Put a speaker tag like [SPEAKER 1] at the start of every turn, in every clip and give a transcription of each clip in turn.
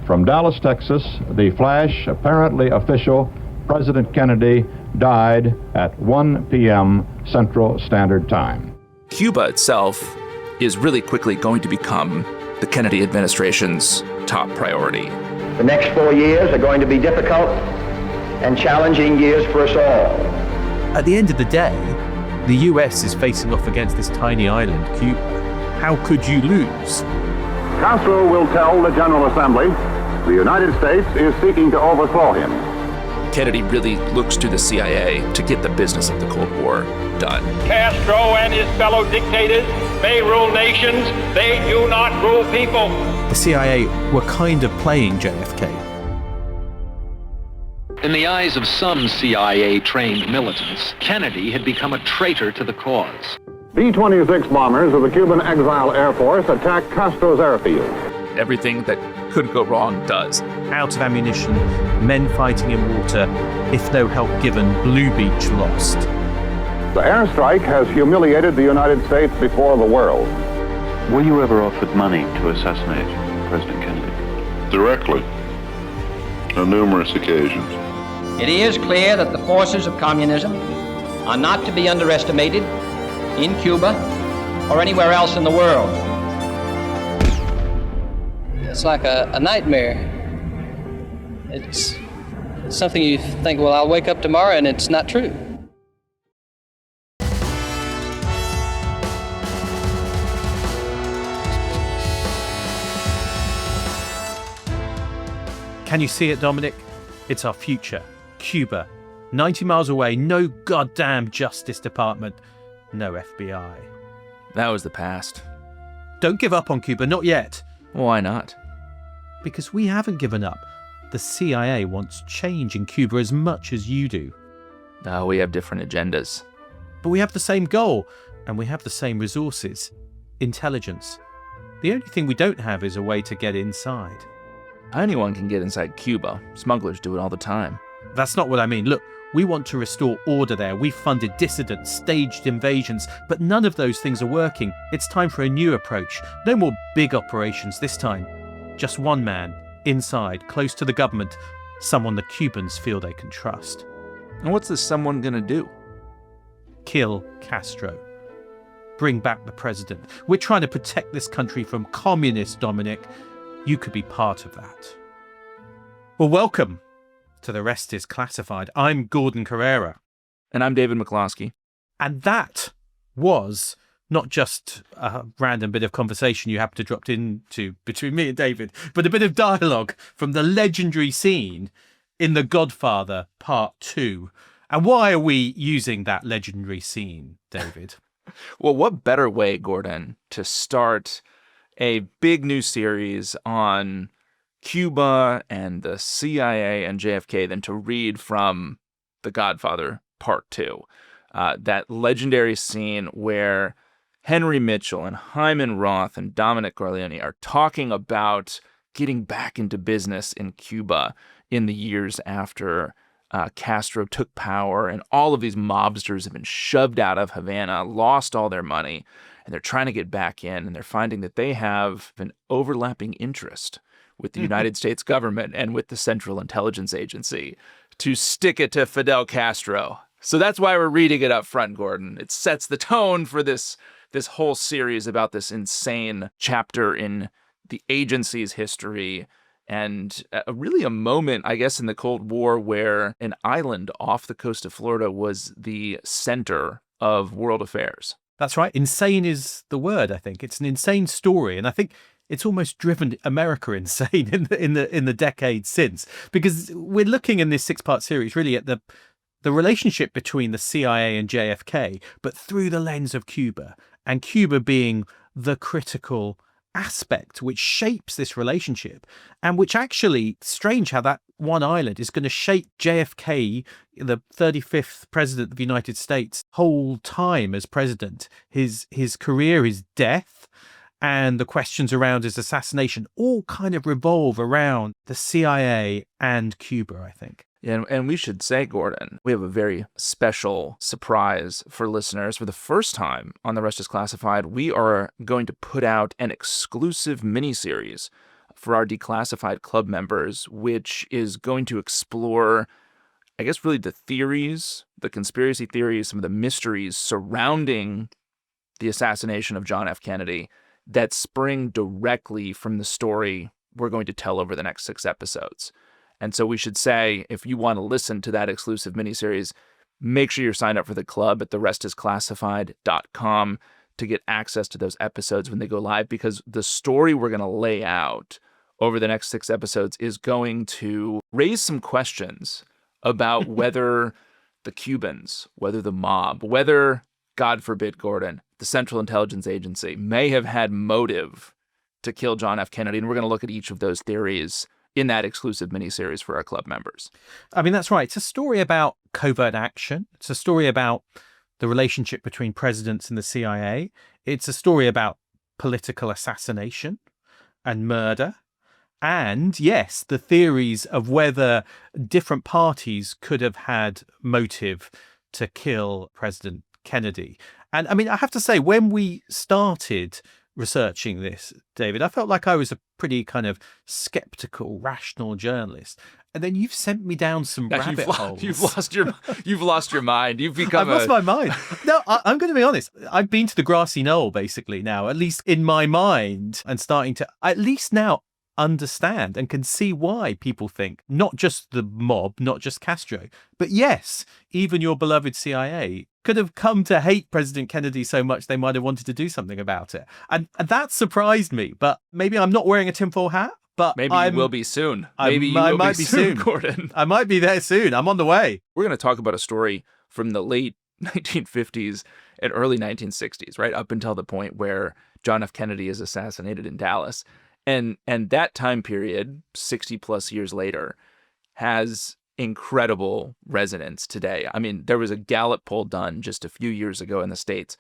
[SPEAKER 1] From Dallas, Texas, the flash, apparently official, President Kennedy died at 1 p.m. Central Standard Time.
[SPEAKER 2] Cuba itself is really quickly going to become the Kennedy administration's top priority.
[SPEAKER 3] The next 4 years are going to be difficult and challenging years for us all.
[SPEAKER 4] At the end of the day, the US is facing off against this tiny island, Cuba. How could you lose?
[SPEAKER 5] Castro will tell the General Assembly the United States is seeking to overthrow him.
[SPEAKER 2] Kennedy really looks to the CIA to get the business of the Cold War done.
[SPEAKER 6] Castro and his fellow dictators may rule nations, they do not rule people.
[SPEAKER 4] The CIA were kind of playing JFK.
[SPEAKER 7] In the eyes of some CIA-trained militants, Kennedy had become a traitor to the cause.
[SPEAKER 5] B-26 bombers of the Cuban Exile Air Force attacked Castro's airfield.
[SPEAKER 2] Everything that could go wrong does.
[SPEAKER 4] Out of ammunition, men fighting in water, if no help given, Blue Beach lost.
[SPEAKER 5] The airstrike has humiliated the United States before the world.
[SPEAKER 8] Were you ever offered money to assassinate President Kennedy?
[SPEAKER 9] Directly, on numerous occasions.
[SPEAKER 3] It is clear that the forces of communism are not to be underestimated in Cuba or anywhere else in the world.
[SPEAKER 10] It's like a nightmare. It's something you think, well, I'll wake up tomorrow and it's not true.
[SPEAKER 4] Can you see it, Dominic? It's our future. Cuba. 90 miles away, no goddamn Justice Department, no FBI.
[SPEAKER 2] That was the past.
[SPEAKER 4] Don't give up on Cuba, not yet.
[SPEAKER 2] Why not?
[SPEAKER 4] Because we haven't given up. The CIA wants change in Cuba as much as you do.
[SPEAKER 2] No, we have different agendas.
[SPEAKER 4] But we have the same goal, and we have the same resources. Intelligence. The only thing we don't have is a way to get inside.
[SPEAKER 2] Anyone can get inside Cuba. Smugglers do it all the time.
[SPEAKER 4] That's not what I mean. Look, we want to restore order there. We've funded dissidents, staged invasions, but none of those things are working. It's time for a new approach. No more big operations this time. Just one man, inside, close to the government, someone the Cubans feel they can trust.
[SPEAKER 2] And what's this someone gonna do?
[SPEAKER 4] Kill Castro. Bring back the president. We're trying to protect this country from communists, Dominic. You could be part of that. Well, welcome to The Rest is Classified. I'm Gordon Carrera.
[SPEAKER 2] And I'm David McCloskey.
[SPEAKER 4] And that was not just a random bit of conversation you happened to drop into between me and David, but a bit of dialogue from the legendary scene in The Godfather Part 2. And why are we using that legendary scene, David?
[SPEAKER 2] Well, what better way, Gordon, to start a big new series on Cuba and the CIA and JFK than to read from The Godfather Part 2. That legendary scene where Henry Mitchell and Hyman Roth and Dominic Corleone are talking about getting back into business in Cuba in the years after Castro took power, and all of these mobsters have been shoved out of Havana, lost all their money, and they're trying to get back in, and they're finding that they have an overlapping interest with the United States government and with the Central Intelligence Agency to stick it to Fidel Castro. So that's why we're reading it up front, Gordon. It sets the tone for this whole series about this insane chapter in the agency's history, and really a moment, I guess, in the Cold War where an island off the coast of Florida was the center of world affairs.
[SPEAKER 4] That's right. Insane is the word, I think. It's an insane story, and I think it's almost driven America insane in the decades since, because we're looking in this 6-part series really at the relationship between the CIA and JFK, but through the lens of Cuba, and Cuba being the critical aspect which shapes this relationship, and which actually, strange how that one island is going to shape JFK, the 35th president of the United States, whole time as president, his career, his death, and the questions around his assassination all kind of revolve around the CIA and Cuba, I think.
[SPEAKER 2] Yeah, and we should say, Gordon, we have a very special surprise for listeners. For the first time on The Rest is Classified, we are going to put out an exclusive miniseries for our declassified club members, which is going to explore, I guess, really the theories, the conspiracy theories, some of the mysteries surrounding the assassination of John F. Kennedy that spring directly from the story we're going to tell over the next 6 episodes. And so we should say, if you want to listen to that exclusive miniseries, make sure you're signed up for the club at therestisclassified.com to get access to those episodes when they go live, because the story we're going to lay out over the next 6 episodes is going to raise some questions about whether the Cubans, whether the mob, whether, God forbid, Gordon, the Central Intelligence Agency may have had motive to kill John F. Kennedy. And we're going to look at each of those theories in that exclusive miniseries for our club members.
[SPEAKER 4] I mean, that's right. It's a story about covert action. It's a story about the relationship between presidents and the CIA. It's a story about political assassination and murder. And yes, the theories of whether different parties could have had motive to kill President Kennedy. And I mean, I have to say, when we started researching this, David, I felt like I was a pretty kind of skeptical, rational journalist. And then you've sent me down some rabbit holes.
[SPEAKER 2] You've lost your mind. You've become
[SPEAKER 4] I've lost my mind. No, I'm going to be honest. I've been to the grassy knoll basically now, at least in my mind, and starting to at least now understand and can see why people think not just the mob, not just Castro, but yes, even your beloved CIA could have come to hate President Kennedy so much they might have wanted to do something about it. And that surprised me. But maybe I'm not wearing a tinfoil hat. But
[SPEAKER 2] maybe you will be soon. Maybe you
[SPEAKER 4] I
[SPEAKER 2] will
[SPEAKER 4] might
[SPEAKER 2] be soon, Gordon.
[SPEAKER 4] I might be there soon. I'm on the way.
[SPEAKER 2] We're going to talk about a story from the late 1950s and early 1960s, right up until the point where John F. Kennedy is assassinated in Dallas. And that time period, 60 plus years later, has incredible resonance today. I mean, there was a Gallup poll done just a few years ago in the States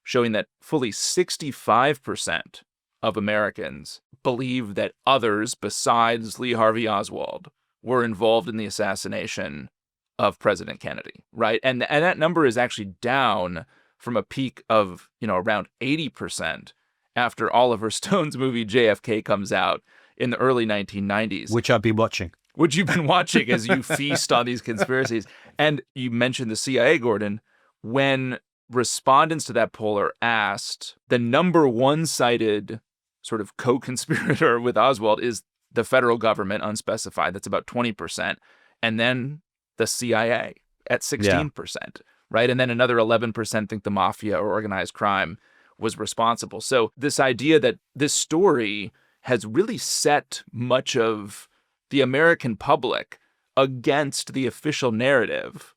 [SPEAKER 2] showing that fully 65% of Americans believe that others besides Lee Harvey Oswald were involved in the assassination of President Kennedy, right? And that number is actually down from a peak of, around 80% after Oliver Stone's movie JFK comes out in the early 1990s.
[SPEAKER 4] Which I've been watching.
[SPEAKER 2] Which you've been watching as you feast on these conspiracies. And you mentioned the CIA, Gordon. When respondents to that poll are asked, the number one cited sort of co-conspirator with Oswald is the federal government, unspecified. That's about 20%. And then the CIA at 16%, right? And then another 11% think the mafia or organized crime was responsible. So this idea that this story has really set much of the American public against the official narrative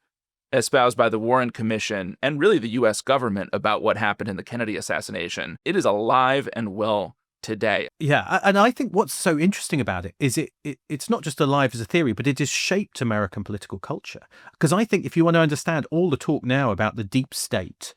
[SPEAKER 2] espoused by the Warren Commission and really the U.S. government about what happened in the Kennedy assassination, it is alive and well today.
[SPEAKER 4] Yeah, and I think what's so interesting about it is it's not just alive as a theory, but it has shaped American political culture. Because I think if you want to understand all the talk now about the deep state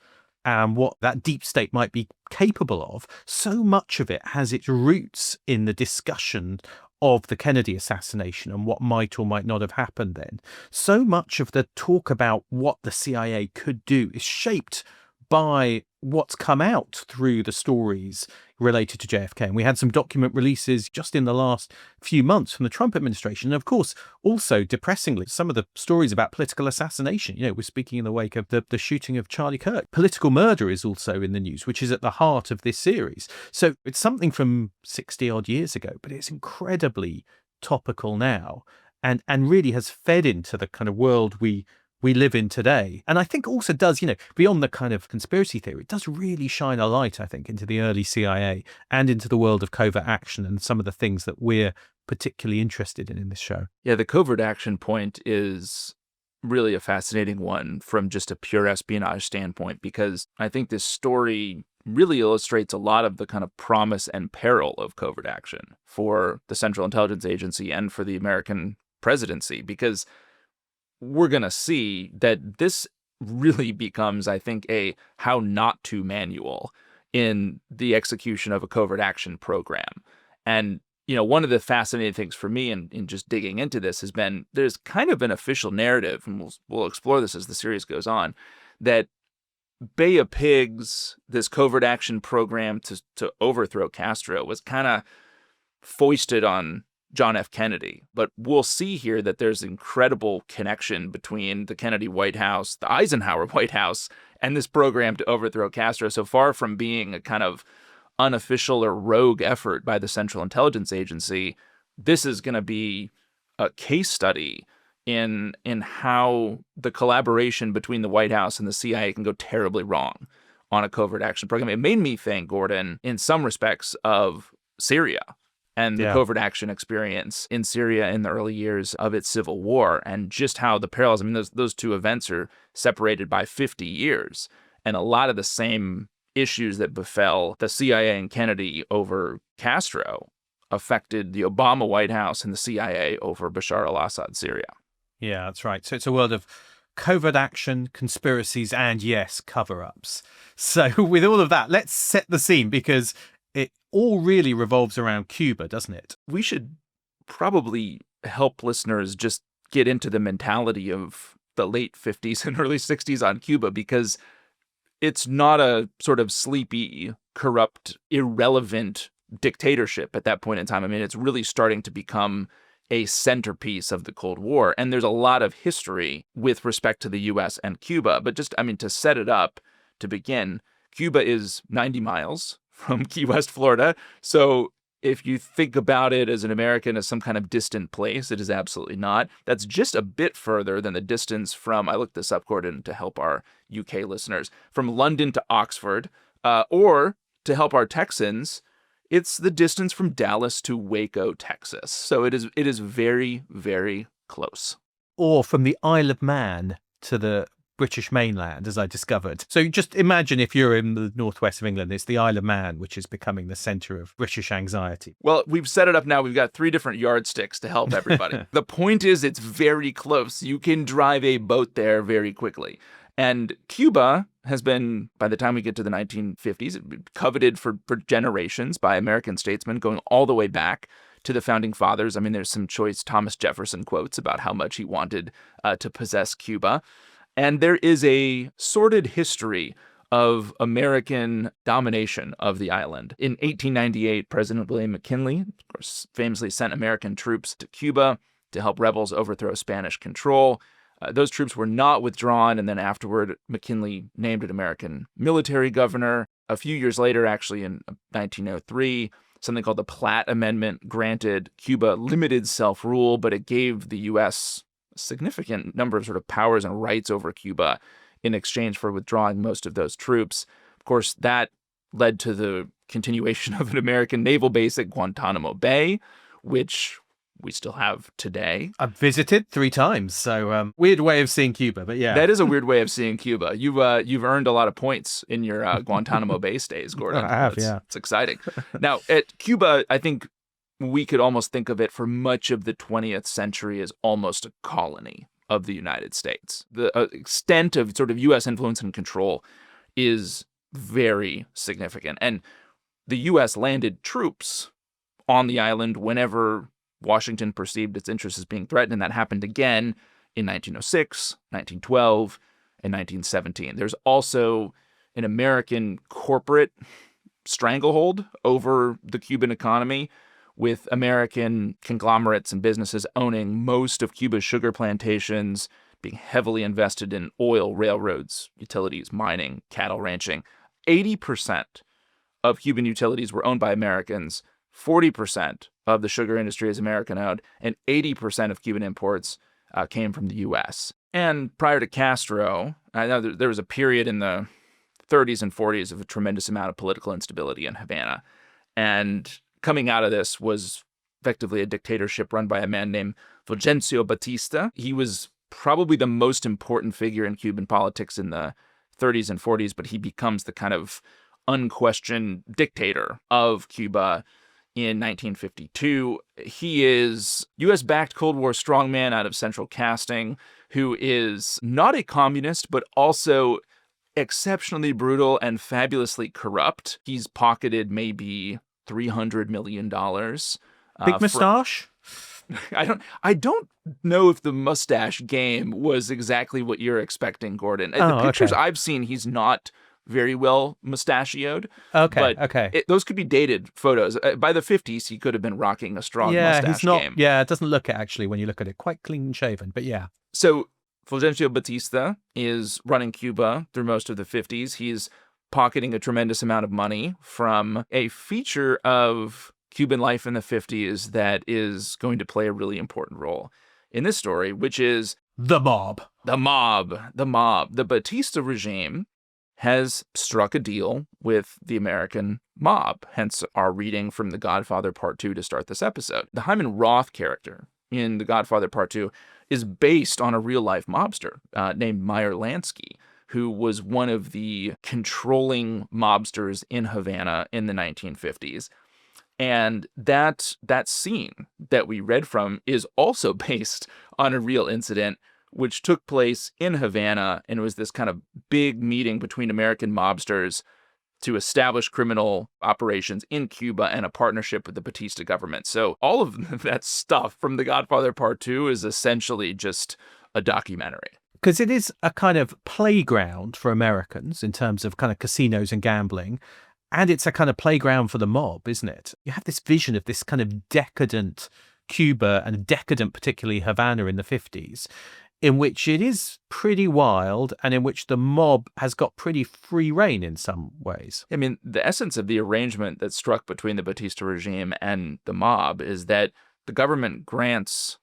[SPEAKER 4] and what that deep state might be capable of, so much of it has its roots in the discussion of the Kennedy assassination and what might or might not have happened then. So much of the talk about what the CIA could do is shaped by what's come out through the stories related to JFK. And we had some document releases just in the last few months from the Trump administration. And of course, also depressingly, some of the stories about political assassination. We're speaking in the wake of the shooting of Charlie Kirk. Political murder is also in the news, which is at the heart of this series. So it's something from 60 odd years ago, but it's incredibly topical now and really has fed into the kind of world we live in today. And I think also does, beyond the kind of conspiracy theory, it does really shine a light, I think, into the early CIA and into the world of covert action and some of the things that we're particularly interested in this show.
[SPEAKER 2] Yeah, the covert action point is really a fascinating one from just a pure espionage standpoint, because I think this story really illustrates a lot of the kind of promise and peril of covert action for the Central Intelligence Agency and for the American presidency, because we're going to see that this really becomes, I think, a how not to manual in the execution of a covert action program. And, one of the fascinating things for me in just digging into this has been there's kind of an official narrative, and we'll explore this as the series goes on, that Bay of Pigs, this covert action program to overthrow Castro, was kind of foisted on John F. Kennedy. But we'll see here that there's incredible connection between the Kennedy White House, the Eisenhower White House, and this program to overthrow Castro. So far from being a kind of unofficial or rogue effort by the Central Intelligence Agency, this is going to be a case study in how the collaboration between the White House and the CIA can go terribly wrong on a covert action program. It made me think, Gordon, in some respects, of Syria and the covert action experience in Syria in the early years of its civil war, and just how the parallels, I mean, those two events are separated by 50 years. And a lot of the same issues that befell the CIA and Kennedy over Castro affected the Obama White House and the CIA over Bashar al-Assad Syria.
[SPEAKER 4] Yeah, that's right. So it's a world of covert action, conspiracies, and yes, cover-ups. So with all of that, let's set the scene, because it all really revolves around Cuba, doesn't it?
[SPEAKER 2] We should probably help listeners just get into the mentality of the late 50s and early 60s on Cuba, because it's not a sort of sleepy, corrupt, irrelevant dictatorship at that point in time. I mean, it's really starting to become a centerpiece of the Cold War. And there's a lot of history with respect to the U.S. and Cuba. But just, I mean, to set it up, to begin, Cuba is 90 miles from Key West, Florida. So if you think about it as an American as some kind of distant place, it is absolutely not. That's just a bit further than the distance from, I looked this up, Gordon, to help our UK listeners, from London to Oxford, or to help our Texans, it's the distance from Dallas to Waco, Texas. So it is very, very close.
[SPEAKER 4] Or from the Isle of Man to the British mainland, as I discovered. So just imagine if you're in the northwest of England, it's the Isle of Man, which is becoming the centre of British anxiety.
[SPEAKER 2] Well, we've set it up now. We've got 3 different yardsticks to help everybody. The point is, it's very close. You can drive a boat there very quickly. And Cuba has been, by the time we get to the 1950s, coveted for generations by American statesmen, going all the way back to the founding fathers. I mean, there's some choice Thomas Jefferson quotes about how much he wanted to possess Cuba. And there is a sordid history of American domination of the island. In 1898, President William McKinley, of course, famously sent American troops to Cuba to help rebels overthrow Spanish control. Those troops were not withdrawn, and then afterward, McKinley named an American military governor. A few years later, actually in 1903, something called the Platt Amendment granted Cuba limited self-rule, but it gave the U.S. a significant number of sort of powers and rights over Cuba in exchange for withdrawing most of those troops. Of course, that led to the continuation of an American naval base at Guantanamo Bay, which we still have today.
[SPEAKER 4] I've visited 3 times, so weird way of seeing Cuba, but yeah.
[SPEAKER 2] That is a weird way of seeing Cuba. You've earned a lot of points in your Guantanamo Bay stays, Gordon.
[SPEAKER 4] I have, yeah.
[SPEAKER 2] It's exciting. Now, at Cuba, I think we could almost think of it for much of the 20th century as almost a colony of the United States. The extent of sort of U.S. influence and control is very significant. And the U.S. landed troops on the island whenever Washington perceived its interests as being threatened, and that happened again in 1906, 1912, and 1917. There's also an American corporate stranglehold over the Cuban economy, with American conglomerates and businesses owning most of Cuba's sugar plantations, being heavily invested in oil, railroads, utilities, mining, cattle ranching. 80% of Cuban utilities were owned by Americans, 40% of the sugar industry is American-owned, and 80% of Cuban imports came from the U.S. And prior to Castro, I know there was a period in the 30s and 40s of a tremendous amount of political instability in Havana. And coming out of this was effectively a dictatorship run by a man named Fulgencio Batista. He was probably the most important figure in Cuban politics in the 30s and 40s, but he becomes the kind of unquestioned dictator of Cuba in 1952. He is U.S.-backed Cold War strongman out of central casting who is not a communist, but also exceptionally brutal and fabulously corrupt. He's pocketed maybe $300 million.
[SPEAKER 4] Big mustache?
[SPEAKER 2] I don't know if the mustache game was exactly what you're expecting, Gordon. The pictures I've seen, he's not very well mustachioed.
[SPEAKER 4] Okay,
[SPEAKER 2] but
[SPEAKER 4] okay.
[SPEAKER 2] Those could be dated photos. By the 50s, he could have been rocking a strong mustache
[SPEAKER 4] he's not.
[SPEAKER 2] game.
[SPEAKER 4] Yeah, it doesn't look it actually when you look at it. Quite clean shaven, but yeah.
[SPEAKER 2] So Fulgencio Batista is running Cuba through most of the 50s. He's pocketing a tremendous amount of money from a feature of Cuban life in the 50s that is going to play a really important role in this story, which is
[SPEAKER 4] the mob.
[SPEAKER 2] The mob. The Batista regime has struck a deal with the American mob, hence our reading from The Godfather Part 2 to start this episode. The Hyman Roth character in The Godfather Part 2 is based on a real-life mobster named Meyer Lansky, who was one of the controlling mobsters in Havana in the 1950s. And that scene that we read from is also based on a real incident which took place in Havana, and it was this kind of big meeting between American mobsters to establish criminal operations in Cuba and a partnership with the Batista government. So all of that stuff from The Godfather Part 2 is essentially just a documentary.
[SPEAKER 4] Because it is a kind of playground for Americans in terms of kind of casinos and gambling. And it's a kind of playground for the mob, isn't it? You have this vision of this kind of decadent Cuba and decadent, particularly Havana in the 50s, in which it is pretty wild and in which the mob has got pretty free reign in some ways.
[SPEAKER 2] I mean, the essence of the arrangement that struck between the Batista regime and the mob is that the government grants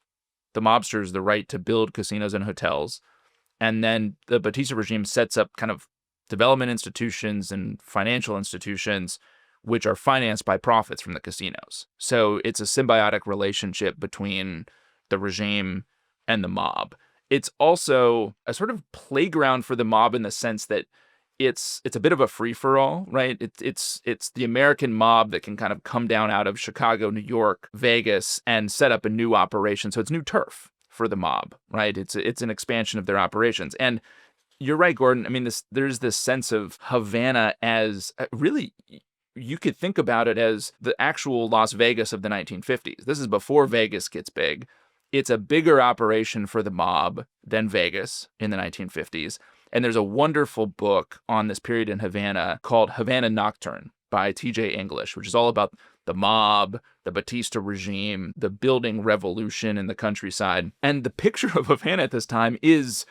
[SPEAKER 2] the mobsters the right to build casinos and hotels, and then the Batista regime sets up kind of development institutions and financial institutions which are financed by profits from the casinos. So it's a symbiotic relationship between the regime and the mob. It's also a sort of playground for the mob in the sense that it's a bit of a free-for-all, right? It's the American mob that can kind of come down out of Chicago, New York, Vegas, and set up a new operation. So it's new turf for the mob, right? It's an expansion of their operations. And you're right, Gordon. I mean, there's this sense of Havana as really, you could think about it as the actual Las Vegas of the 1950s. This is before Vegas gets big. It's a bigger operation for the mob than Vegas in the 1950s. And there's a wonderful book on this period in Havana called Havana Nocturne by T.J. English, which is all about the mob, the Batista regime, the building revolution in the countryside. And the picture of Havana at this time is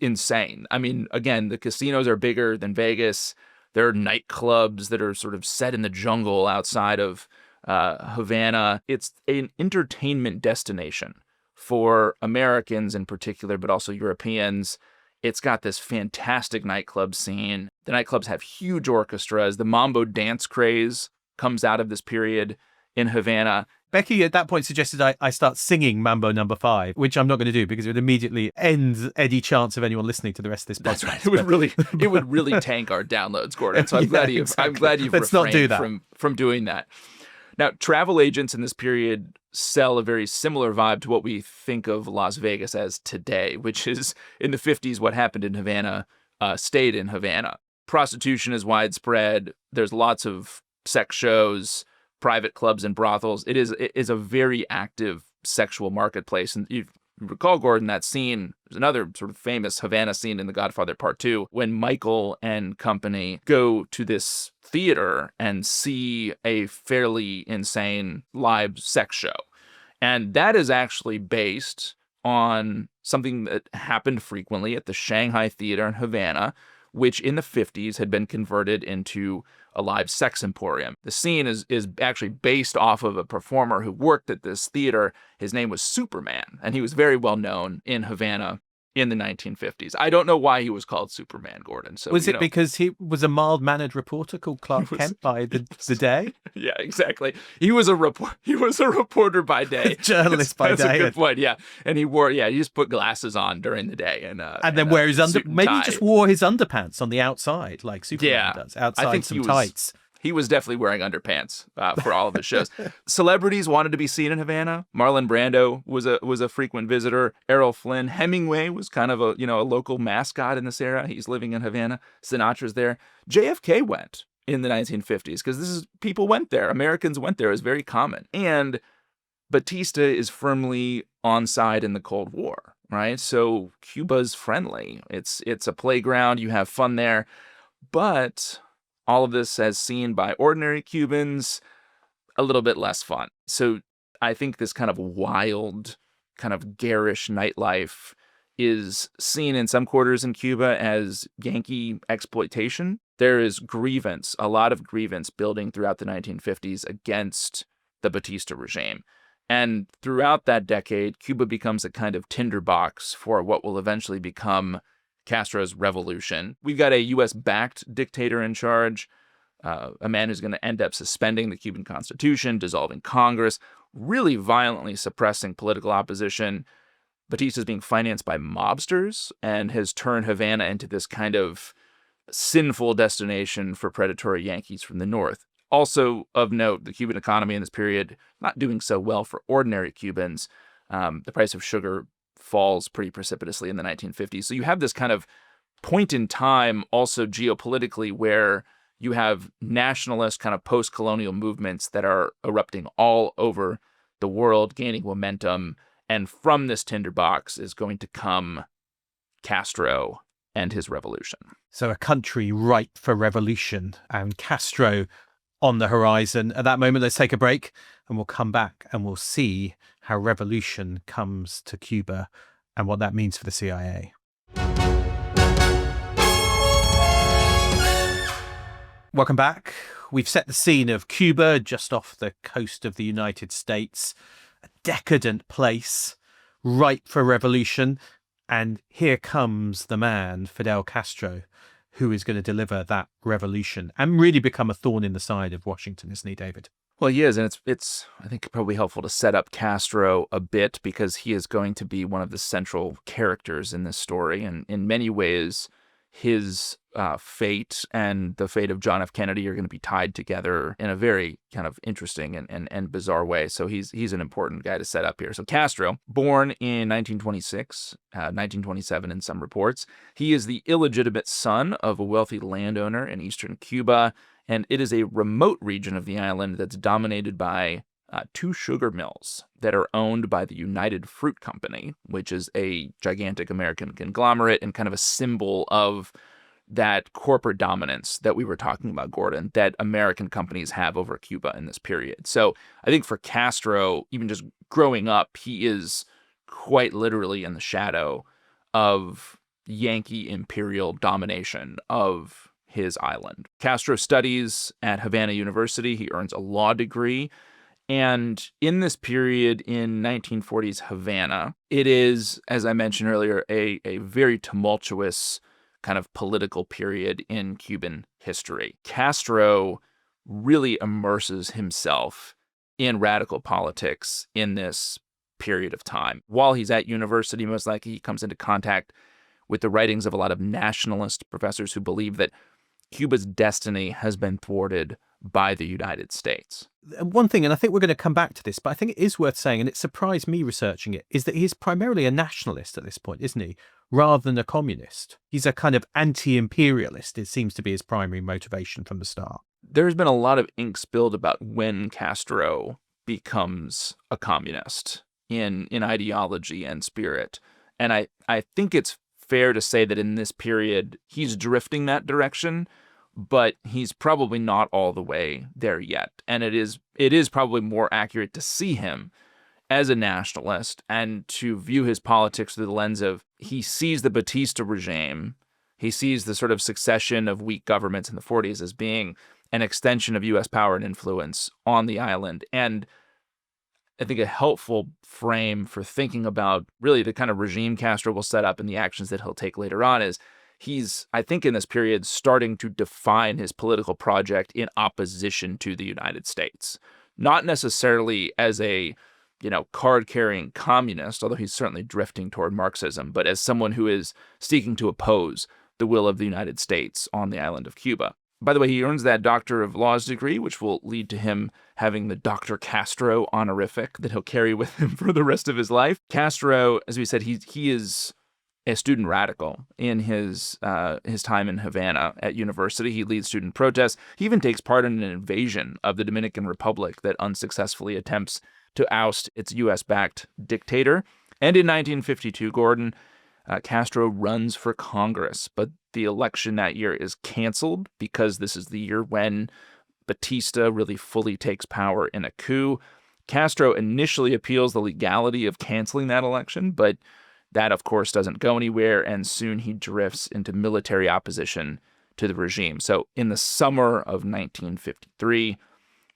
[SPEAKER 2] insane. I mean, again, the casinos are bigger than Vegas. There are nightclubs that are sort of set in the jungle outside of Havana. It's an entertainment destination for Americans in particular, but also Europeans. It's got this fantastic nightclub scene. The nightclubs have huge orchestras. The mambo dance craze comes out of this period in Havana.
[SPEAKER 4] Becky at that point suggested I start singing Mambo No. 5, which I'm not going to do because it would immediately end any chance of anyone listening to the rest of this podcast.
[SPEAKER 2] That's right. It would really tank our downloads, Gordon. So I'm glad you've
[SPEAKER 4] Let's not do that.
[SPEAKER 2] from doing that. Now, travel agents in this period sell a very similar vibe to what we think of Las Vegas as today, which is in the 50s, what happened in Havana stayed in Havana. Prostitution is widespread. There's lots of sex shows, private clubs and brothels. It is a very active sexual marketplace. And you recall, Gordon, that scene, there's another sort of famous Havana scene in The Godfather Part 2, when Michael and company go to this theater and see a fairly insane live sex show. And that is actually based on something that happened frequently at the Shanghai Theater in Havana, which in the 50s had been converted into a live sex emporium. The scene is actually based off of a performer who worked at this theater. His name was Superman, and he was very well known in Havana in the 1950s. I don't know why he was called Superman, Gordon. So
[SPEAKER 4] was it because he was a mild-mannered reporter called Clark Kent by the day? Yeah,
[SPEAKER 2] exactly. He was a reporter by day,
[SPEAKER 4] journalist by day.
[SPEAKER 2] That's a good point. Yeah, and he just put glasses on during the day and
[SPEAKER 4] then wear his maybe he just wore his underpants on the outside like Superman does. Outside, I think some tights.
[SPEAKER 2] He was definitely wearing underpants for all of his shows. Celebrities wanted to be seen in Havana. Marlon Brando was a frequent visitor. Errol Flynn. Hemingway was kind of a local mascot in this era. He's living in Havana. Sinatra's there. JFK went in the 1950s because people went there. Americans went there. It was very common. And Batista is firmly on side in the Cold War, right? So Cuba's friendly. It's a playground. You have fun there. But all of this, as seen by ordinary Cubans, a little bit less fun. So I think this kind of wild, kind of garish nightlife is seen in some quarters in Cuba as Yankee exploitation. There is grievance, a lot of grievance building throughout the 1950s against the Batista regime. And throughout that decade, Cuba becomes a kind of tinderbox for what will eventually become Castro's revolution. We've got a U.S.-backed dictator in charge, a man who's going to end up suspending the Cuban Constitution, dissolving Congress, really violently suppressing political opposition. Batista's being financed by mobsters and has turned Havana into this kind of sinful destination for predatory Yankees from the north. Also of note, the Cuban economy in this period not doing so well for ordinary Cubans. The price of sugar falls pretty precipitously in the 1950s. So you have this kind of point in time also geopolitically where you have nationalist kind of post-colonial movements that are erupting all over the world, gaining momentum. And from this tinderbox is going to come Castro and his revolution.
[SPEAKER 4] So a country ripe for revolution and Castro on the horizon. At that moment, let's take a break and we'll come back and we'll see how revolution comes to Cuba and what that means for the CIA. Welcome back. We've set the scene of Cuba just off the coast of the United States, a decadent place, ripe for revolution. And here comes the man, Fidel Castro, who is going to deliver that revolution and really become a thorn in the side of Washington, isn't he, David?
[SPEAKER 2] Well, he is, and it's I think probably helpful to set up Castro a bit because he is going to be one of the central characters in this story, and in many ways, his fate and the fate of John F. Kennedy are going to be tied together in a very kind of interesting and bizarre way. So he's an important guy to set up here. So Castro, born in 1926, 1927 in some reports, he is the illegitimate son of a wealthy landowner in eastern Cuba, and it is a remote region of the island that's dominated by two sugar mills that are owned by the United Fruit Company, which is a gigantic American conglomerate and kind of a symbol of that corporate dominance that we were talking about, Gordon, that American companies have over Cuba in this period. So I think for Castro, even just growing up, he is quite literally in the shadow of Yankee imperial domination of his island. Castro studies at Havana University. He earns a law degree. And in this period in 1940s Havana, it is, as I mentioned earlier, a very tumultuous kind of political period in Cuban history. Castro really immerses himself in radical politics in this period of time. While he's at university, most likely he comes into contact with the writings of a lot of nationalist professors who believe that Cuba's destiny has been thwarted by the United States.
[SPEAKER 4] One thing, and I think we're going to come back to this, but I think it is worth saying, and it surprised me researching it, is that he's primarily a nationalist at this point, isn't he? Rather than a communist. He's a kind of anti-imperialist. It seems to be his primary motivation from the start.
[SPEAKER 2] There's been a lot of ink spilled about when Castro becomes a communist in ideology and spirit. And I think it's fair to say that in this period, he's drifting that direction, but he's probably not all the way there yet. And it is probably more accurate to see him as a nationalist and to view his politics through the lens of he sees the Batista regime, he sees the sort of succession of weak governments in the 40s as being an extension of U.S. power and influence on the island. And I think a helpful frame for thinking about really the kind of regime Castro will set up and the actions that he'll take later on is he's, I think in this period, starting to define his political project in opposition to the United States. Not necessarily as a, card-carrying communist, although he's certainly drifting toward Marxism, but as someone who is seeking to oppose the will of the United States on the island of Cuba. By the way, he earns that Doctor of Laws degree, which will lead to him having the Dr. Castro honorific that he'll carry with him for the rest of his life. Castro, as we said, he is a student radical in his time in Havana at university. He leads student protests. He even takes part in an invasion of the Dominican Republic that unsuccessfully attempts to oust its U.S.-backed dictator. And in 1952, Gordon, Castro runs for Congress, but the election that year is canceled because this is the year when Batista really fully takes power in a coup. Castro initially appeals the legality of canceling that election, but that, of course, doesn't go anywhere, and soon he drifts into military opposition to the regime. So in the summer of 1953,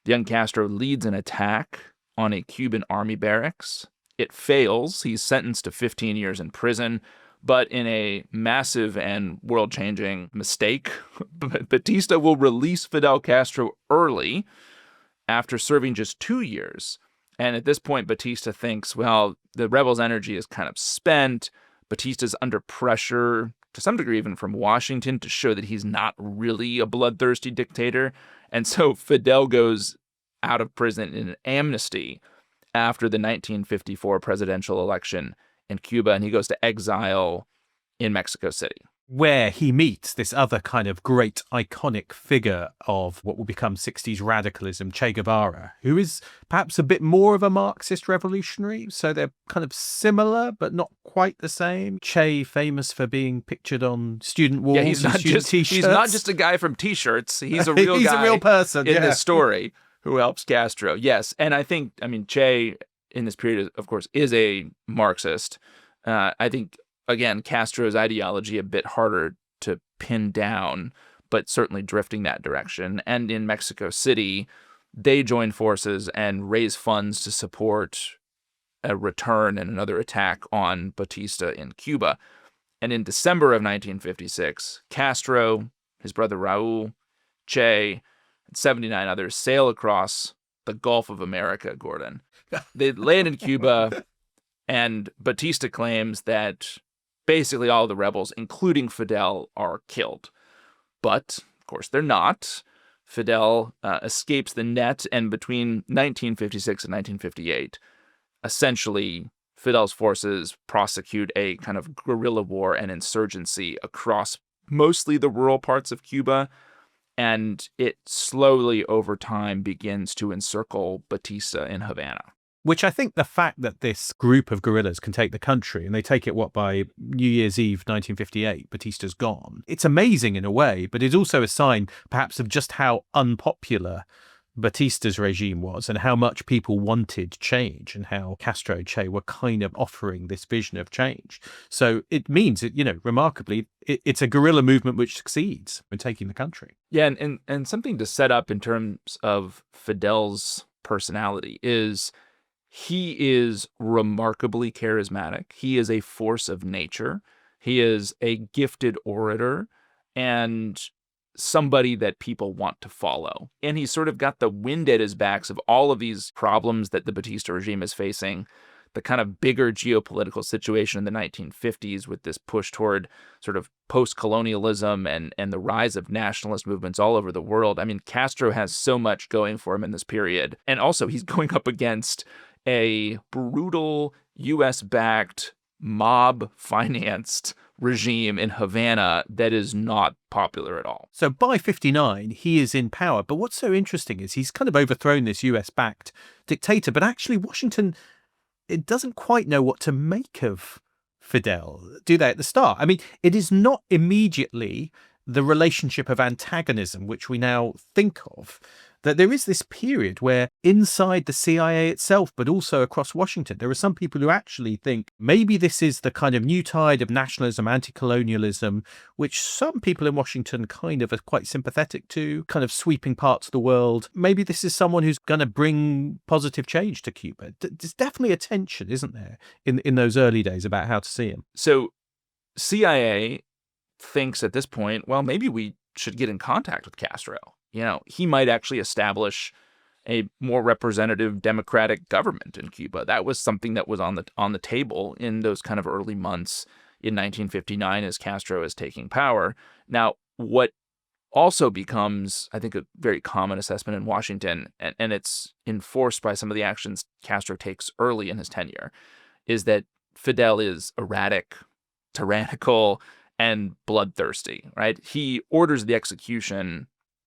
[SPEAKER 2] the young Castro leads an attack on a Cuban army barracks. It fails. He's sentenced to 15 years in prison, but in a massive and world-changing mistake, Batista will release Fidel Castro early after serving just 2 years. And at this point, Batista thinks, well, the rebels' energy is kind of spent. Batista's under pressure, to some degree even from Washington, to show that he's not really a bloodthirsty dictator. And so Fidel goes out of prison in an amnesty after the 1954 presidential election in Cuba, and he goes to exile in Mexico City,
[SPEAKER 4] where he meets this other kind of great iconic figure of what will become 60s radicalism, Che Guevara, who is perhaps a bit more of a Marxist revolutionary. So they're kind of similar, but not quite the same. Che, famous for being pictured on student walls and student T-shirts.
[SPEAKER 2] He's not just a guy from T-shirts. He's a real
[SPEAKER 4] he's
[SPEAKER 2] guy.
[SPEAKER 4] A real person
[SPEAKER 2] in this story who helps Castro. Yes. And I think, Che in this period, of course, is a Marxist. I think, again, Castro's ideology a bit harder to pin down, but certainly drifting that direction. And in Mexico City, they join forces and raise funds to support a return and another attack on Batista in Cuba. And in December of 1956, Castro, his brother Raul, Che, and 79 others sail across the Gulf of America, Gordon. They land in Cuba, and Batista claims that basically all the rebels, including Fidel, are killed. But, of course, they're not. Fidel escapes the net, and between 1956 and 1958, essentially, Fidel's forces prosecute a kind of guerrilla war and insurgency across mostly the rural parts of Cuba, and it slowly, over time, begins to encircle Batista in Havana.
[SPEAKER 4] Which I think the fact that this group of guerrillas can take the country, and they take it, by New Year's Eve 1958, Batista's gone. It's amazing in a way, but it's also a sign perhaps of just how unpopular Batista's regime was and how much people wanted change, and how Castro and Che were kind of offering this vision of change. So it means that, remarkably, it's a guerrilla movement which succeeds in taking the country.
[SPEAKER 2] Yeah, and something to set up in terms of Fidel's personality is he is remarkably charismatic. He is a force of nature. He is a gifted orator and somebody that people want to follow. And he's sort of got the wind at his backs of all of these problems that the Batista regime is facing, the kind of bigger geopolitical situation in the 1950s with this push toward sort of post-colonialism and the rise of nationalist movements all over the world. Castro has so much going for him in this period. And also he's going up against a brutal U.S.-backed, mob-financed regime in Havana that is not popular at all.
[SPEAKER 4] So by 59, he is in power. But what's so interesting is he's kind of overthrown this US-backed dictator. But actually, Washington, it doesn't quite know what to make of Fidel, do they, at the start? It is not immediately the relationship of antagonism, which we now think of. That there is this period where inside the CIA itself, but also across Washington, there are some people who actually think maybe this is the kind of new tide of nationalism, anti-colonialism, which some people in Washington kind of are quite sympathetic to, kind of sweeping parts of the world. Maybe this is someone who's going to bring positive change to Cuba. There's definitely a tension, isn't there, in those early days about how to see him.
[SPEAKER 2] So CIA thinks at this point, well, maybe we should get in contact with Castro. He might actually establish a more representative democratic government in Cuba. That was something that was on the table in those kind of early months in 1959 as Castro is taking power. Now, what also becomes, I think, a very common assessment in Washington, and it's enforced by some of the actions Castro takes early in his tenure, is that Fidel is erratic, tyrannical, and bloodthirsty, right? He orders the execution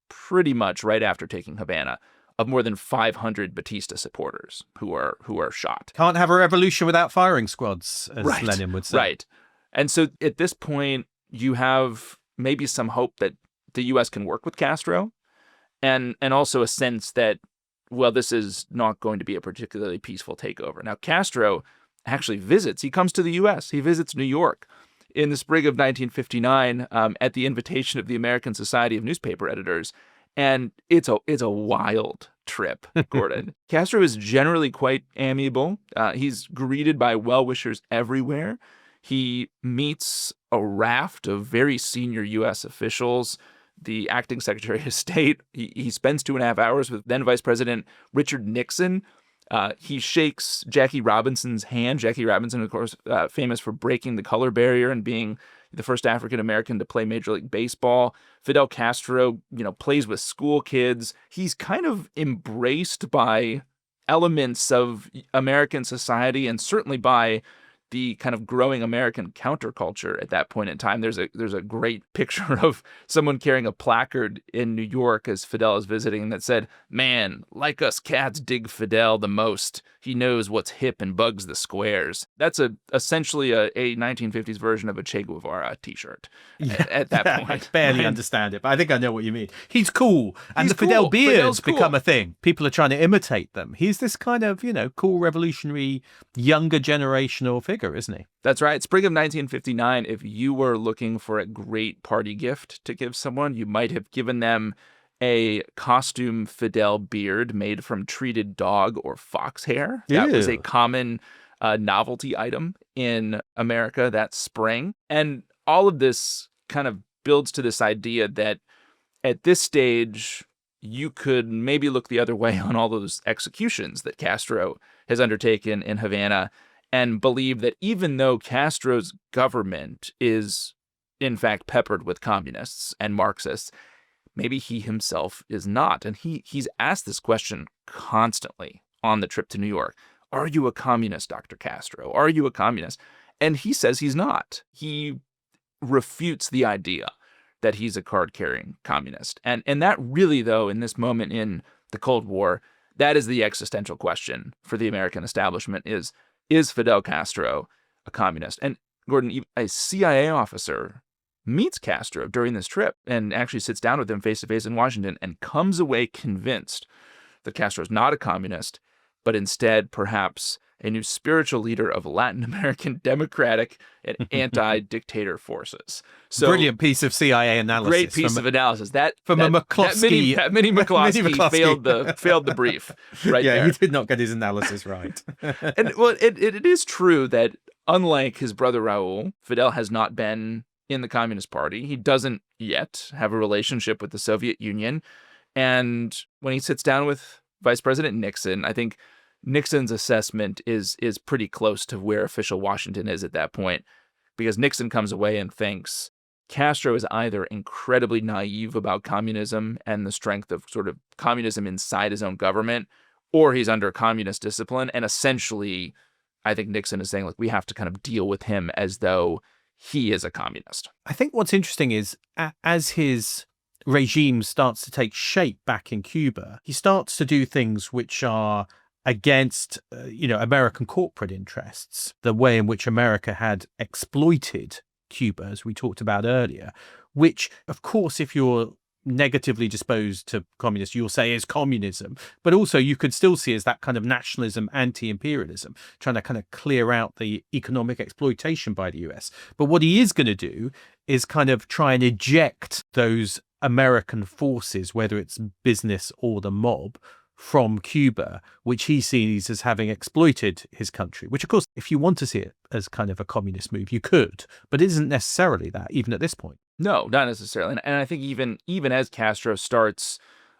[SPEAKER 2] pretty much right after taking Havana of more than 500 Batista supporters who are shot.
[SPEAKER 4] Can't have a revolution without firing squads, as Lenin would say.
[SPEAKER 2] Right. And so at this point, you have maybe some hope that the U.S. can work with Castro, and also a sense that, well, this is not going to be a particularly peaceful takeover. Now, Castro actually he comes to the U.S., he visits New York in the spring of 1959 at the invitation of the American Society of Newspaper Editors. And it's a wild trip, Gordon. Castro is generally quite amiable. He's greeted by well-wishers everywhere. He meets a raft of very senior U.S. officials, the acting Secretary of State. He spends 2.5 hours with then Vice President Richard Nixon. He shakes Jackie Robinson's hand. Jackie Robinson, of course, famous for breaking the color barrier and being the first African-American to play Major League Baseball. Fidel Castro, plays with school kids. He's kind of embraced by elements of American society and certainly by the kind of growing American counterculture at that point in time. There's a great picture of someone carrying a placard in New York as Fidel is visiting that said, "Man, like us cats dig Fidel the most. He knows what's hip and bugs the squares." That's essentially a 1950s version of a Che Guevara t-shirt at that point.
[SPEAKER 4] I barely understand it, but I think I know what you mean. He's cool. And
[SPEAKER 2] He's
[SPEAKER 4] the Fidel
[SPEAKER 2] cool.
[SPEAKER 4] beards
[SPEAKER 2] Fidel's
[SPEAKER 4] become
[SPEAKER 2] cool.
[SPEAKER 4] a thing. People are trying to imitate them. He's this kind of, cool revolutionary younger generational figure, isn't he?
[SPEAKER 2] That's right. Spring of 1959, if you were looking for a great party gift to give someone, you might have given them a costume Fidel beard made from treated dog or fox hair. That was a common novelty item in America that spring. And all of this kind of builds to this idea that at this stage, you could maybe look the other way on all those executions that Castro has undertaken in Havana and believe that even though Castro's government is, in fact, peppered with communists and Marxists, maybe he himself is not. And he's asked this question constantly on the trip to New York. Are you a communist, Dr. Castro? Are you a communist? And he says he's not. He refutes the idea that he's a card-carrying communist. And that really, though, in this moment in the Cold War, that is the existential question for the American establishment is Fidel Castro a communist? And Gordon, a CIA officer meets Castro during this trip and actually sits down with him face-to-face in Washington and comes away convinced that Castro's not a communist, but instead perhaps a new spiritual leader of Latin American democratic and anti-dictator forces. So,
[SPEAKER 4] brilliant piece of CIA analysis.
[SPEAKER 2] Great piece of analysis. That
[SPEAKER 4] McCloskey.
[SPEAKER 2] That mini McCloskey failed the brief right there.
[SPEAKER 4] Yeah, he did not get his analysis right.
[SPEAKER 2] And well, it is true that unlike his brother Raul, Fidel has not been in the Communist Party. He doesn't yet have a relationship with the Soviet Union. And when he sits down with Vice President Nixon, I think Nixon's assessment is pretty close to where official Washington is at that point, because Nixon comes away and thinks Castro is either incredibly naive about communism and the strength of sort of communism inside his own government, or he's under communist discipline. And essentially, I think Nixon is saying, look, we have to kind of deal with him as though he is a communist.
[SPEAKER 4] I think what's interesting is as his regime starts to take shape back in Cuba, he starts to do things which are against, American corporate interests, the way in which America had exploited Cuba, as we talked about earlier, which, of course, if you're negatively disposed to communists, you'll say is communism, but also you could still see as that kind of nationalism, anti-imperialism, trying to kind of clear out the economic exploitation by the US. But what he is going to do is kind of try and eject those American forces, whether it's business or the mob, from Cuba, which he sees as having exploited his country, which, of course, if you want to see it as kind of a communist move, you could, but it isn't necessarily that, even at this point.
[SPEAKER 2] No, not necessarily. And I think even as Castro starts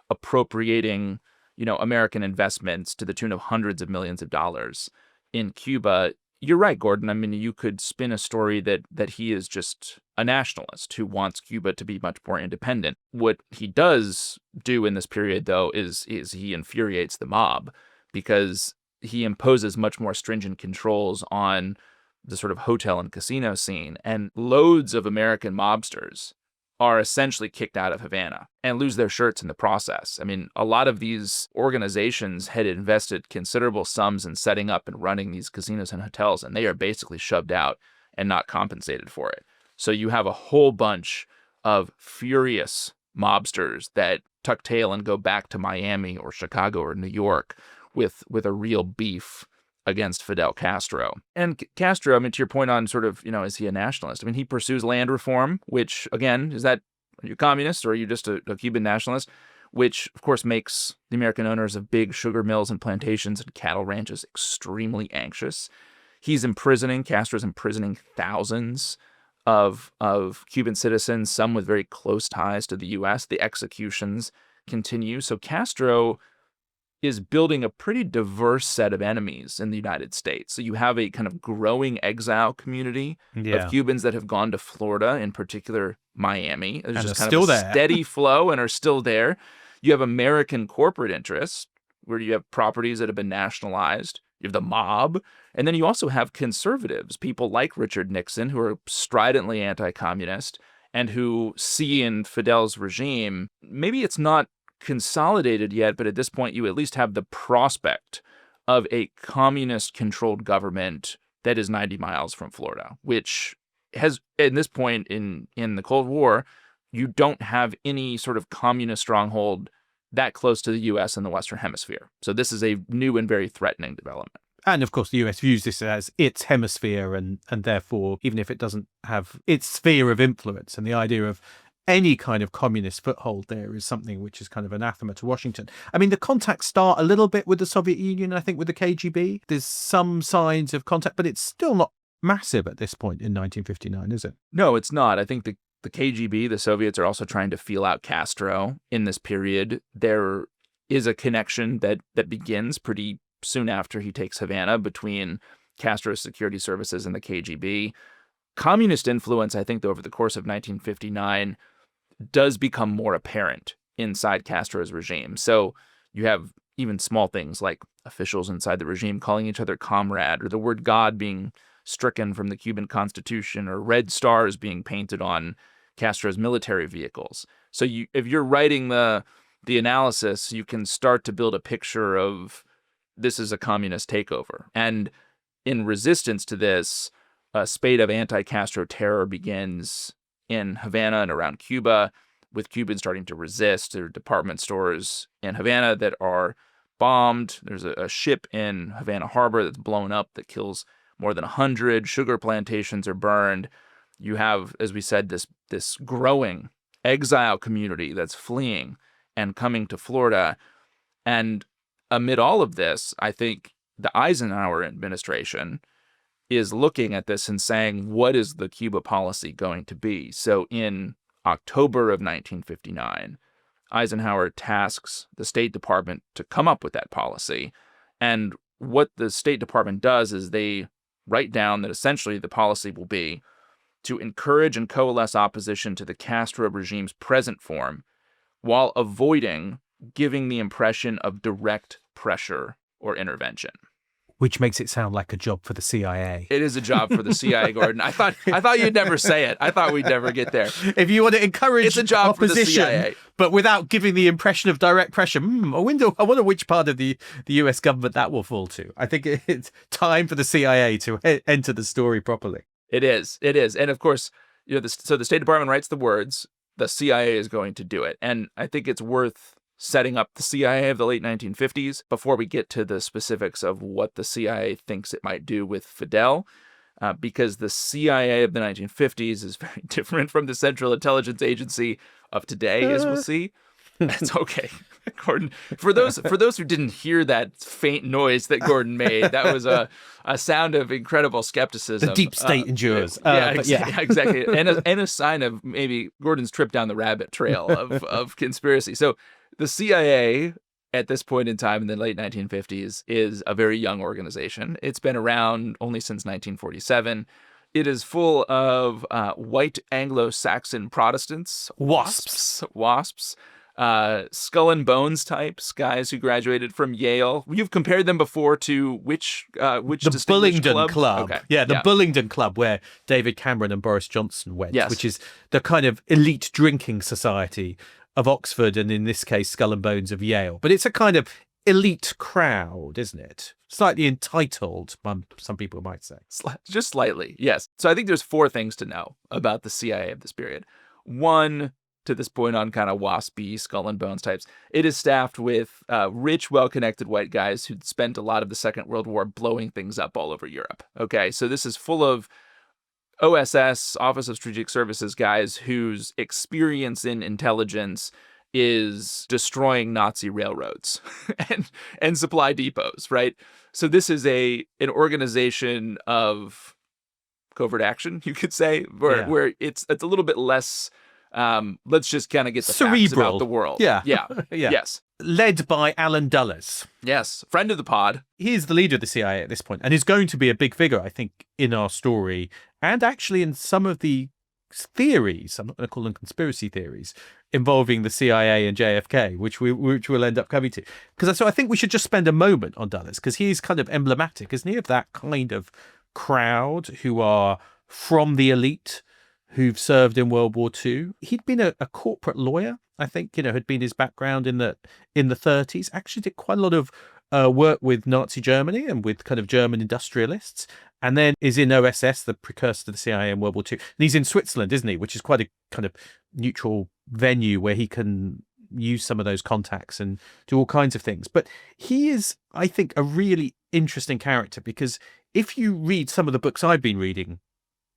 [SPEAKER 2] appropriating, American investments to the tune of hundreds of millions of dollars in Cuba, you're right, Gordon. I mean, you could spin a story that he is just a nationalist who wants Cuba to be much more independent. What he does do in this period, though, is he infuriates the mob because he imposes much more stringent controls on the sort of hotel and casino scene, and loads of American mobsters are essentially kicked out of Havana and lose their shirts in the process. I mean, a lot of these organizations had invested considerable sums in setting up and running these casinos and hotels, and they are basically shoved out and not compensated for it. So you have a whole bunch of furious mobsters that tuck tail and go back to Miami or Chicago or New York with a real beef against Fidel Castro. And Castro, I mean, to your point on sort of, is he a nationalist? I mean, he pursues land reform, which, again, are you communist or are you just a Cuban nationalist? Which, of course, makes the American owners of big sugar mills and plantations and cattle ranches extremely anxious. Castro's imprisoning thousands of Cuban citizens, some with very close ties to the U.S. The executions continue. So Castro is building a pretty diverse set of enemies in the United States. So you have a kind of growing exile community of Cubans that have gone to Florida, in particular Miami. There's just kind of a steady flow and are still there. You have American corporate interests where you have properties that have been nationalized. You have the mob. And then you also have conservatives, people like Richard Nixon, who are stridently anti-communist and who see in Fidel's regime, maybe it's not consolidated yet, but at this point you at least have the prospect of a communist-controlled government that is 90 miles from Florida, which has, at this point in the Cold War, you don't have any sort of communist stronghold that close to the U.S. in the Western Hemisphere. So this is a new and very threatening development.
[SPEAKER 4] And of course, the US views this as its hemisphere, and therefore, even if it doesn't have its sphere of influence, and the idea of any kind of communist foothold there is something which is kind of anathema to Washington. I mean, the contacts start a little bit with the Soviet Union, I think, with the KGB. There's some signs of contact, but it's still not massive at this point in 1959, is it?
[SPEAKER 2] No, it's not. I think the KGB, the Soviets, are also trying to feel out Castro in this period. There is a connection that begins pretty soon after he takes Havana between Castro's security services and the KGB. Communist influence, I think, over the course of 1959 does become more apparent inside Castro's regime. So you have even small things like officials inside the regime calling each other comrade, or the word God being stricken from the Cuban Constitution, or red stars being painted on Castro's military vehicles. So if you're writing the analysis, you can start to build a picture of this is a communist takeover. And in resistance to this, a spate of anti-Castro terror begins in Havana and around Cuba, with Cubans starting to resist. There are department stores in Havana that are bombed. There's a ship in Havana Harbor that's blown up that kills more than 100. Sugar plantations are burned. You have, as we said, this growing exile community that's fleeing and coming to Florida. And amid all of this, I think the Eisenhower administration is looking at this and saying, what is the Cuba policy going to be? So in October of 1959, Eisenhower tasks the State Department to come up with that policy. And what the State Department does is they write down that essentially the policy will be to encourage and coalesce opposition to the Castro regime's present form while avoiding giving the impression of direct pressure or intervention.
[SPEAKER 4] Which makes it sound like a job for the CIA.
[SPEAKER 2] It is a job for the CIA, Gordon. I thought you'd never say it. I thought we'd never get there.
[SPEAKER 4] If you want to encourage
[SPEAKER 2] it's a job
[SPEAKER 4] opposition,
[SPEAKER 2] for the CIA.
[SPEAKER 4] But without giving the impression of direct pressure, I wonder which part of the US government that will fall to. I think it's time for the CIA to enter the story properly.
[SPEAKER 2] It is. And of course, so the State Department writes the words, the CIA is going to do it. And I think it's worth setting up the CIA of the late 1950s before we get to the specifics of what the CIA thinks it might do with Fidel, because the CIA of the 1950s is very different from the Central Intelligence Agency of today, as we'll see. That's okay, Gordon. For those who didn't hear that faint noise that Gordon made, that was a sound of incredible skepticism.
[SPEAKER 4] The deep state endures.
[SPEAKER 2] Exactly. And a sign of maybe Gordon's trip down the rabbit trail of conspiracy. So the CIA at this point in time in the late 1950s is a very young organization. It's been around only since 1947. It is full of white Anglo-Saxon Protestants, WASPs, skull and bones types, guys who graduated from Yale. You've compared them before to which
[SPEAKER 4] the Bullingdon Club. Okay. Yeah, the Bullingdon Club, where David Cameron and Boris Johnson went, which is the kind of elite drinking society of Oxford, and in this case, Skull and Bones of Yale. But it's a kind of elite crowd, isn't it? Slightly entitled, some people might say.
[SPEAKER 2] Just slightly, yes. So I think there's 4 things to know about the CIA of this period. One, to this point on kind of waspy skull and bones types, it is staffed with rich, well-connected white guys who'd spent a lot of the Second World War blowing things up all over Europe. Okay, so this is full of OSS, Office of Strategic Services guys whose experience in intelligence is destroying Nazi railroads and supply depots, right? So this is an organization of covert action, you could say, where it's a little bit less, let's just kind of get the facts about the world.
[SPEAKER 4] Yeah.
[SPEAKER 2] Yes.
[SPEAKER 4] Led by Alan Dulles.
[SPEAKER 2] Yes, friend of the pod.
[SPEAKER 4] He is the leader of the CIA at this point and is going to be a big figure, I think, in our story and actually in some of the theories, I'm not going to call them conspiracy theories, involving the CIA and JFK, which we'll end up coming to. So I think we should just spend a moment on Dulles, because he's kind of emblematic, isn't he, of that kind of crowd who are from the elite, who've served in World War II. He'd been a corporate lawyer, I think, had been his background in the 30s. Actually did quite a lot of work with Nazi Germany and with kind of German industrialists, and then is in OSS, the precursor to the CIA in World War II. And he's in Switzerland, isn't he? Which is quite a kind of neutral venue where he can use some of those contacts and do all kinds of things. But he is, I think, a really interesting character, because if you read some of the books I've been reading,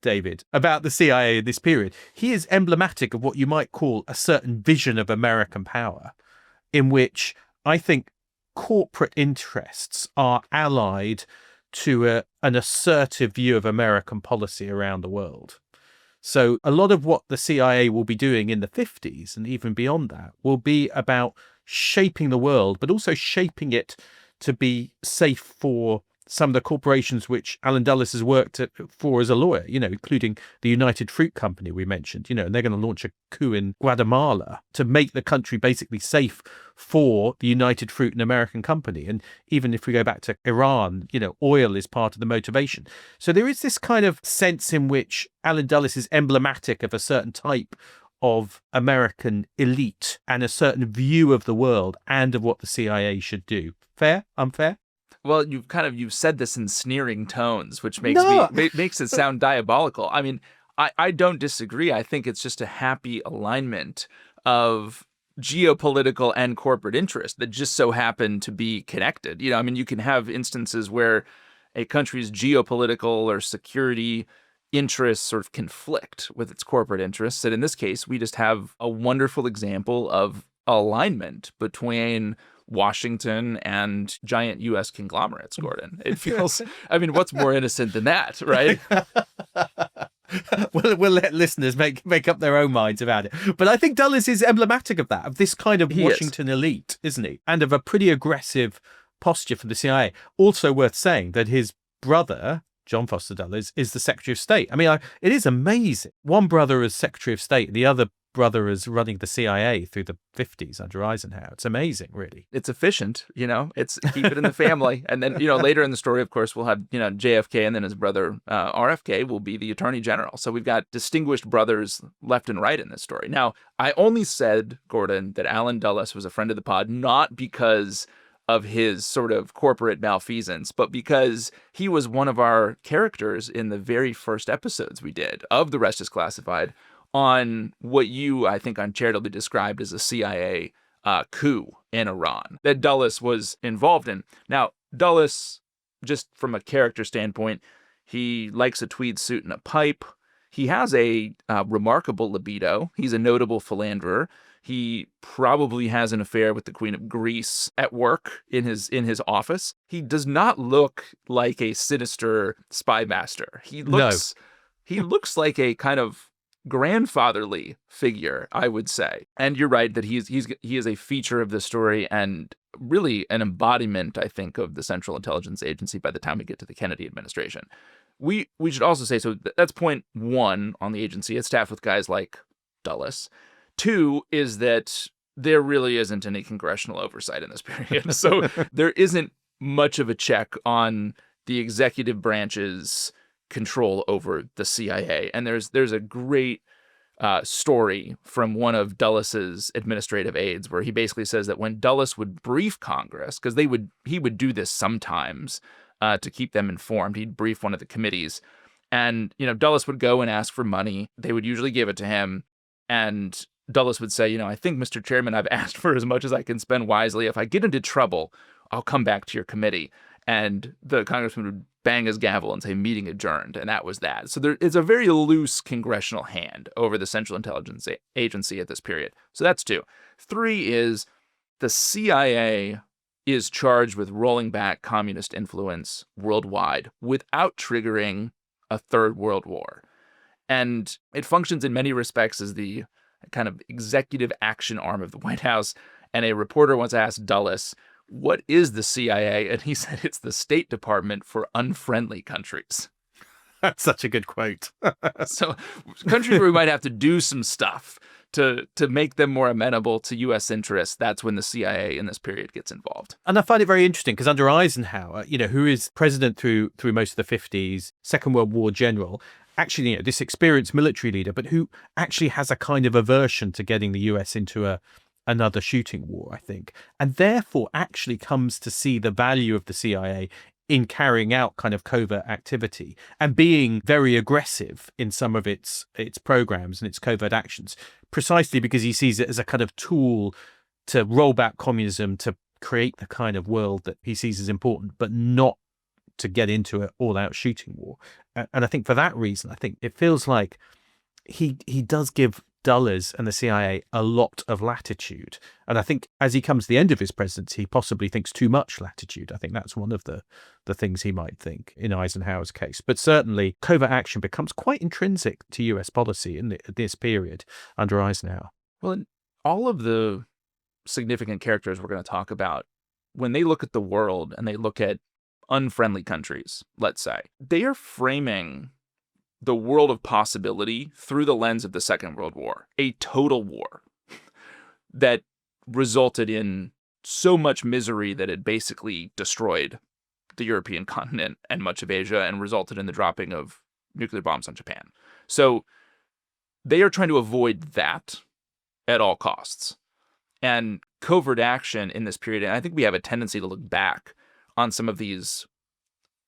[SPEAKER 4] David, about the CIA in this period, he is emblematic of what you might call a certain vision of American power, in which I think corporate interests are allied to an assertive view of American policy around the world. So a lot of what the CIA will be doing in the 50s and even beyond that will be about shaping the world, but also shaping it to be safe for some of the corporations which Alan Dulles has worked for as a lawyer, including the United Fruit Company we mentioned, and they're going to launch a coup in Guatemala to make the country basically safe for the United Fruit and American Company. And even if we go back to Iran, oil is part of the motivation. So there is this kind of sense in which Alan Dulles is emblematic of a certain type of American elite and a certain view of the world and of what the CIA should do. Fair? Unfair?
[SPEAKER 2] Well, you've said this in sneering tones, which makes makes it sound diabolical. I mean, I don't disagree. I think it's just a happy alignment of geopolitical and corporate interest that just so happen to be connected. You can have instances where a country's geopolitical or security interests sort of conflict with its corporate interests. And in this case, we just have a wonderful example of alignment between Washington and giant U.S. conglomerates, Gordon. It feels, what's more innocent than that, right?
[SPEAKER 4] We'll let listeners make up their own minds about it. But I think Dulles is emblematic of that, of this kind of Washington elite, isn't he? And of a pretty aggressive posture for the CIA. Also worth saying that his brother, John Foster Dulles, is the Secretary of State. It is amazing. One brother is Secretary of State, and the other brother is running the CIA through the 50s under Eisenhower. It's amazing, really.
[SPEAKER 2] It's efficient, it's keep it in the family. And then, later in the story, of course, we'll have, JFK, and then his brother RFK will be the Attorney General. So we've got distinguished brothers left and right in this story. Now, I only said, Gordon, that Alan Dulles was a friend of the pod, not because of his sort of corporate malfeasance, but because he was one of our characters in the very first episodes we did of The Rest is Classified, on what you, I think, uncharitably described as a CIA coup in Iran that Dulles was involved in. Now, Dulles, just from a character standpoint, he likes a tweed suit and a pipe. He has a remarkable libido. He's a notable philanderer. He probably has an affair with the Queen of Greece at work in his office. He does not look like a sinister spy master. He looks like a kind of grandfatherly figure, I would say. And you're right that he is a feature of the story and really an embodiment, I think, of the Central Intelligence Agency by the time we get to the Kennedy administration. We should also say, so that's point one on the agency. It's staffed with guys like Dulles. Two is that there really isn't any congressional oversight in this period. So there isn't much of a check on the executive branch's control over the CIA. And there's a great story from one of Dulles' administrative aides, where he basically says that when Dulles would brief Congress, because he would do this sometimes to keep them informed, he'd brief one of the committees, and Dulles would go and ask for money. They would usually give it to him, and Dulles would say, I think, Mr. Chairman, I've asked for as much as I can spend wisely. If I get into trouble, I'll come back to your committee. And the congressman would bang his gavel and say, meeting adjourned. And that was that. So there is a very loose congressional hand over the Central Intelligence Agency at this period. So that's 2. 3 is the CIA is charged with rolling back communist influence worldwide without triggering a third world war. And it functions in many respects as the kind of executive action arm of the White House. And a reporter once asked Dulles, what is the CIA? And he said it's the State Department for unfriendly countries.
[SPEAKER 4] That's such a good quote.
[SPEAKER 2] So countries where we might have to do some stuff to make them more amenable to U.S. interests, that's when the CIA in this period gets involved.
[SPEAKER 4] And I find it very interesting because under Eisenhower, who is president through most of the 50s, Second World War general, actually, this experienced military leader, but who actually has a kind of aversion to getting the U.S. into another shooting war, I think, and therefore actually comes to see the value of the CIA in carrying out kind of covert activity and being very aggressive in some of its programs and its covert actions, precisely because he sees it as a kind of tool to roll back communism, to create the kind of world that he sees as important, but not to get into an all-out shooting war. And I think for that reason, I think it feels like he does give Dulles and the CIA a lot of latitude. And I think as he comes to the end of his presidency, he possibly thinks too much latitude. I think that's one of the things he might think in Eisenhower's case. But certainly covert action becomes quite intrinsic to US policy in this period under Eisenhower.
[SPEAKER 2] Well, and all of the significant characters we're going to talk about, when they look at the world and they look at unfriendly countries, let's say, they are framing the world of possibility through the lens of the Second World War, a total war that resulted in so much misery that it basically destroyed the European continent and much of Asia and resulted in the dropping of nuclear bombs on Japan. So they are trying to avoid that at all costs. And covert action in this period, and I think we have a tendency to look back on some of these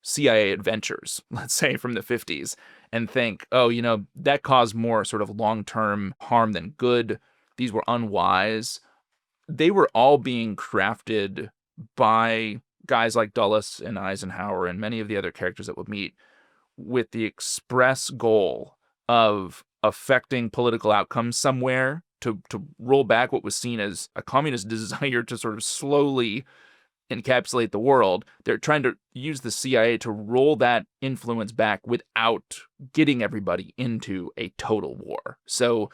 [SPEAKER 2] CIA adventures, let's say from the 50s, and think, that caused more sort of long-term harm than good. These were unwise. They were all being crafted by guys like Dulles and Eisenhower and many of the other characters that we'll meet with the express goal of affecting political outcomes somewhere, to roll back what was seen as a communist desire to sort of slowly encapsulate the world. They're trying to use the CIA to roll that influence back without getting everybody into a total war. So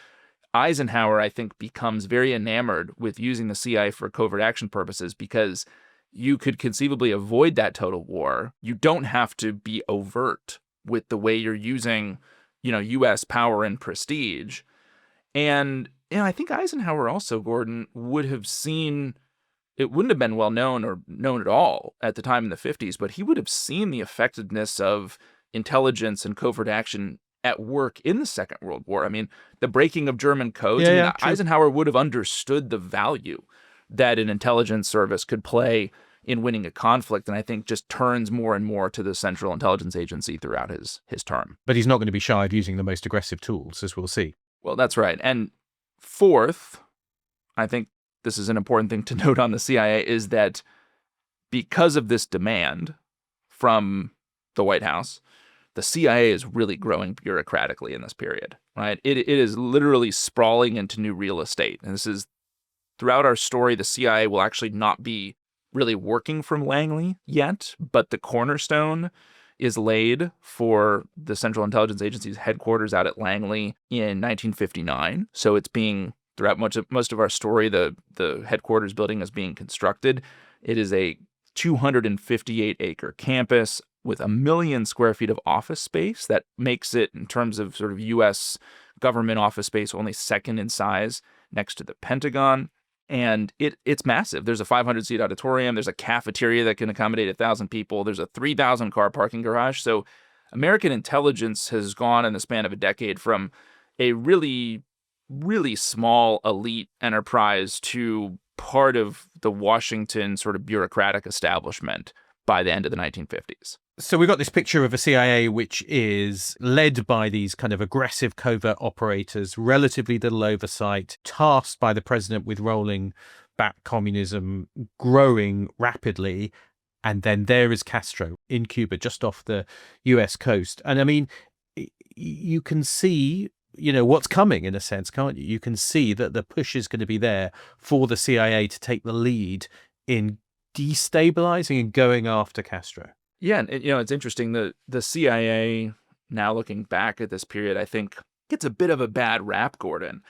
[SPEAKER 2] Eisenhower, I think, becomes very enamored with using the CIA for covert action purposes because you could conceivably avoid that total war. You don't have to be overt with the way you're using, U.S. power and prestige. And I think Eisenhower also, Gordon, would have seen, it wouldn't have been well known or known at all at the time in the 50s, but he would have seen the effectiveness of intelligence and covert action at work in the Second World War. I mean, the breaking of German codes. Eisenhower would have understood the value that an intelligence service could play in winning a conflict, and I think just turns more and more to the Central Intelligence Agency throughout his term.
[SPEAKER 4] But he's not going to be shy of using the most aggressive tools, as we'll see.
[SPEAKER 2] Well, that's right. And fourth, I think this is an important thing to note on the CIA, is that because of this demand from the White House, the CIA is really growing bureaucratically in this period, right? It is literally sprawling into new real estate. And this is, throughout our story, the CIA will actually not be really working from Langley yet, but the cornerstone is laid for the Central Intelligence Agency's headquarters out at Langley in 1959. So it's being, throughout most of our story, the headquarters building is being constructed. It is a 258-acre campus with 1 million square feet of office space. That makes it, in terms of sort of U.S. government office space, only second in size next to the Pentagon. And it's massive. There's a 500-seat auditorium. There's a cafeteria that can accommodate 1,000 people. There's a 3,000-car parking garage. So American intelligence has gone in the span of a decade from a really really small elite enterprise to part of the Washington sort of bureaucratic establishment by the end of the 1950s.
[SPEAKER 4] So we've got this picture of a CIA which is led by these kind of aggressive covert operators, relatively little oversight, tasked by the president with rolling back communism, growing rapidly. And then there is Castro in Cuba, just off the US coast. And I mean, you can see, what's coming in a sense, can't you? You can see that the push is going to be there for the CIA to take the lead in destabilizing and going after Castro.
[SPEAKER 2] Yeah, and it's interesting. The CIA, now looking back at this period, I think gets a bit of a bad rap, Gordon,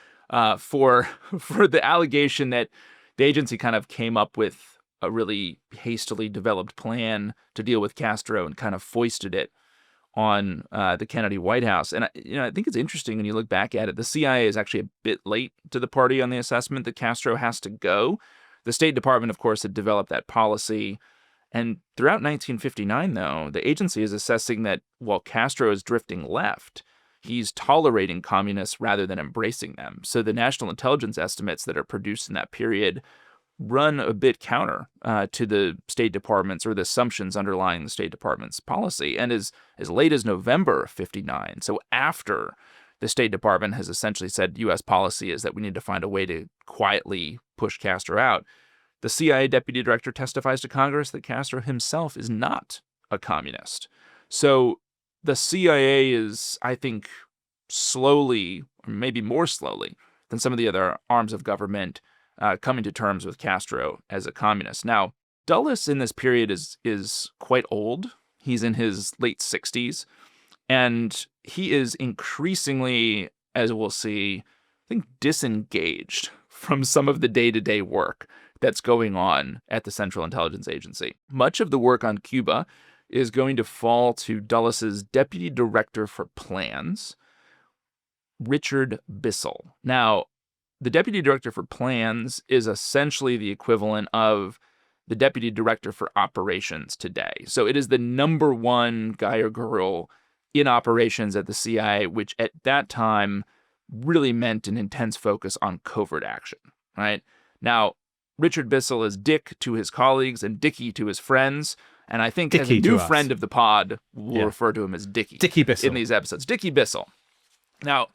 [SPEAKER 2] for the allegation that the agency kind of came up with a really hastily developed plan to deal with Castro and kind of foisted it on the Kennedy White House. And I think it's interesting when you look back at it. The CIA is actually a bit late to the party on the assessment that Castro has to go. The State Department, of course, had developed that policy. And throughout 1959, though, the agency is assessing that while Castro is drifting left, he's tolerating communists rather than embracing them. So the national intelligence estimates that are produced in that period run a bit counter to the State Department's or the assumptions underlying the State Department's policy. And as late as November of 59, so after the State Department has essentially said U.S. policy is that we need to find a way to quietly push Castro out, the CIA deputy director testifies to Congress that Castro himself is not a communist. So the CIA is, I think, slowly, or maybe more slowly than some of the other arms of government, coming to terms with Castro as a communist. Now, Dulles in this period is quite old. He's in his late 60s, and he is increasingly, as we'll see, I think, disengaged from some of the day-to-day work that's going on at the Central Intelligence Agency. Much of the work on Cuba is going to fall to Dulles's deputy director for plans, Richard Bissell. Now, the deputy director for plans is essentially the equivalent of the deputy director for operations today. So it is the number one guy or girl in operations at the CIA, which at that time really meant an intense focus on covert action, right? Now, Richard Bissell is Dick to his colleagues and Dickie to his friends. And I think
[SPEAKER 4] Dickie
[SPEAKER 2] as a new friend of the pod, we'll refer to him as Dickie.
[SPEAKER 4] Dickie Bissell.
[SPEAKER 2] In these episodes. Dickie Bissell. Now,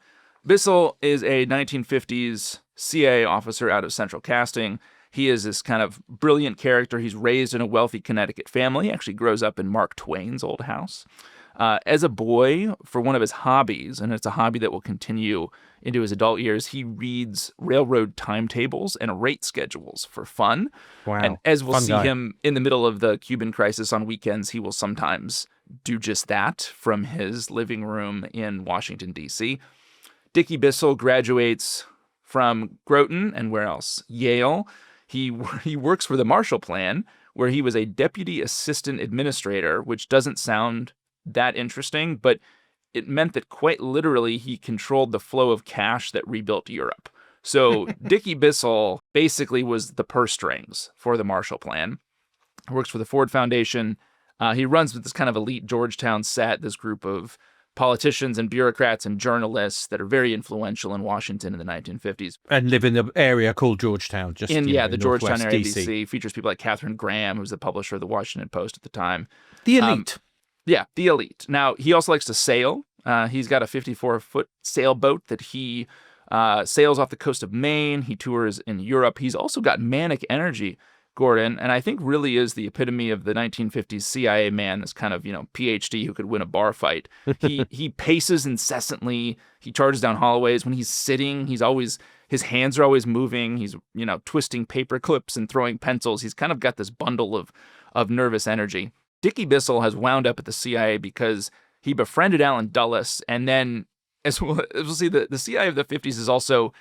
[SPEAKER 2] Bissell is a 1950s CIA officer out of Central Casting. He is this kind of brilliant character. He's raised in a wealthy Connecticut family. He actually grows up in Mark Twain's old house. As a boy, for one of his hobbies, and it's a hobby that will continue into his adult years, he reads railroad timetables and rate schedules for fun.
[SPEAKER 4] Wow.
[SPEAKER 2] And as we'll
[SPEAKER 4] Fun
[SPEAKER 2] see
[SPEAKER 4] guy.
[SPEAKER 2] him in the middle of the Cuban crisis on weekends, he will sometimes do just that from his living room in Washington, D.C. Dickie Bissell graduates from Groton and where else? Yale. He works for the Marshall Plan, where he was a deputy assistant administrator, which doesn't sound that interesting, but it meant that quite literally he controlled the flow of cash that rebuilt Europe. So Dickie Bissell basically was the purse strings for the Marshall Plan. He works for the Ford Foundation. He runs with this kind of elite Georgetown set, this group of politicians and bureaucrats and journalists that are very influential in Washington in the 1950s.
[SPEAKER 4] And live in an area called Georgetown. Just
[SPEAKER 2] the Georgetown area of
[SPEAKER 4] DC.
[SPEAKER 2] DC features people like Katharine Graham, who's the publisher of the Washington Post at the time.
[SPEAKER 4] The elite.
[SPEAKER 2] Yeah, the elite. Now, he also likes to sail. He's got a 54-foot sailboat that he sails off the coast of Maine. He tours in Europe. He's also got manic energy, Gordon, and I think really is the epitome of the 1950s CIA man, this kind of, PhD who could win a bar fight. He paces incessantly. He charges down hallways. When he's sitting, his hands are always moving. He's, twisting paper clips and throwing pencils. He's kind of got this bundle of nervous energy. Dickie Bissell has wound up at the CIA because he befriended Allen Dulles, and then, as we'll see, the CIA of the 50s is also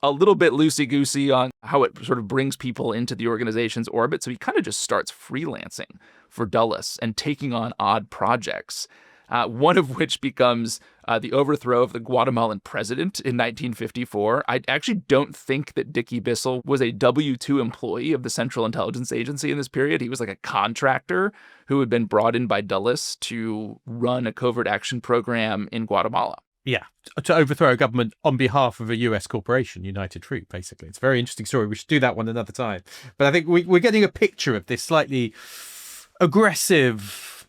[SPEAKER 2] a little bit loosey-goosey on how it sort of brings people into the organization's orbit, so he kind of just starts freelancing for Dulles and taking on odd projects, one of which becomes the overthrow of the Guatemalan president in 1954. I actually don't think that Dickie Bissell was a W-2 employee of the Central Intelligence Agency in this period. He was like a contractor who had been brought in by Dulles to run a covert action program in Guatemala.
[SPEAKER 4] Yeah, to overthrow a government on behalf of a US corporation, United Fruit, basically. It's a very interesting story. We should do that one another time. But I think we're getting a picture of this slightly aggressive,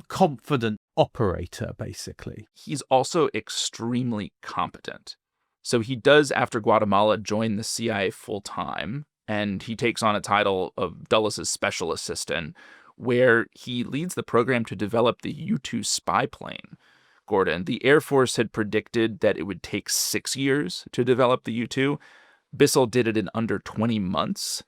[SPEAKER 4] confident operator, basically.
[SPEAKER 2] He's also extremely competent. So he does, after Guatemala, join the CIA full-time, and he takes on a title of Dulles' special assistant, where he leads the program to develop the U-2 spy plane. Gordon, the Air Force had predicted that it would take 6 years to develop the U-2. Bissell did it in under 20 months,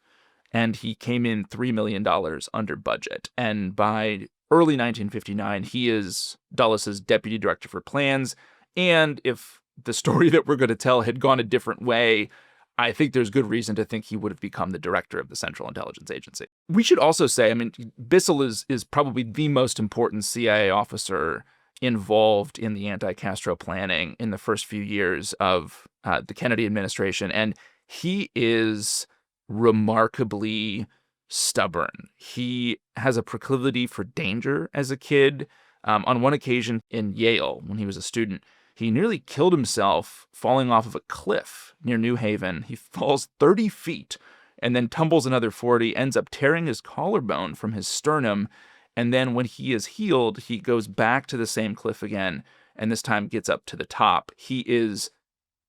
[SPEAKER 2] and he came in $3 million under budget. And by early 1959, he is Dulles' deputy director for plans. And if the story that we're going to tell had gone a different way, I think there's good reason to think he would have become the director of the Central Intelligence Agency. We should also say, I mean, Bissell is probably the most important CIA officer involved in the anti-Castro planning in the first few years of the Kennedy administration. And he is remarkably stubborn. He has a proclivity for danger as a kid. On one occasion in Yale, when he was a student, he nearly killed himself falling off of a cliff near New Haven. He falls 30 feet and then tumbles another 40, ends up tearing his collarbone from his sternum. And then when he is healed, he goes back to the same cliff again, and this time gets up to the top. He is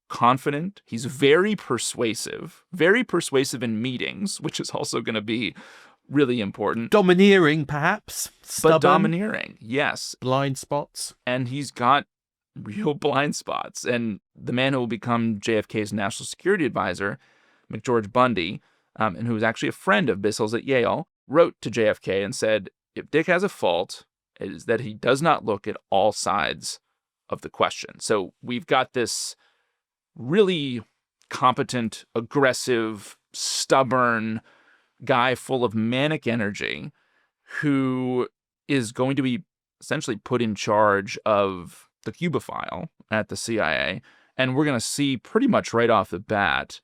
[SPEAKER 2] confident. He's very persuasive in meetings, which is also going to be really important.
[SPEAKER 4] Domineering, perhaps. Stubborn.
[SPEAKER 2] But domineering, yes.
[SPEAKER 4] Blind spots.
[SPEAKER 2] And he's got real blind spots. And the man who will become JFK's national security advisor, McGeorge Bundy, and who was actually a friend of Bissell's at Yale, wrote to JFK and said, if Dick has a fault, it is that he does not look at all sides of the question. So we've got this really competent, aggressive, stubborn guy full of manic energy who is going to be essentially put in charge of the Cuba file at the CIA. And we're going to see pretty much right off the bat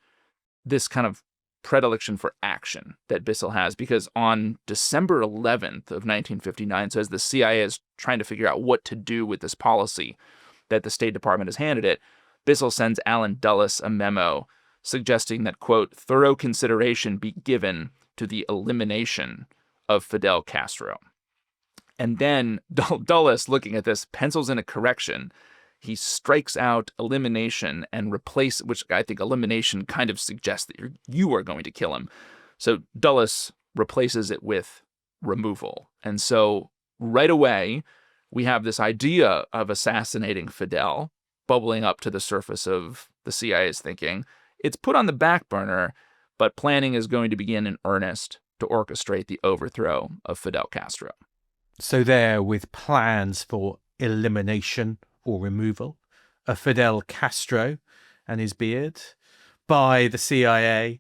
[SPEAKER 2] this kind of predilection for action that Bissell has, because on December 11th of 1959, so as the CIA is trying to figure out what to do with this policy that the State Department has handed it, Bissell sends Allen Dulles a memo suggesting that, quote, thorough consideration be given to the elimination of Fidel Castro. And then Dulles, looking at this, pencils in a correction. He strikes out elimination and replace, which I think elimination kind of suggests that you are going to kill him. So Dulles replaces it with removal. And so right away, we have this idea of assassinating Fidel bubbling up to the surface of the CIA's thinking. It's put on the back burner, but planning is going to begin in earnest to orchestrate the overthrow of Fidel Castro.
[SPEAKER 4] So there, with plans for elimination or removal of Fidel Castro and his beard by the CIA.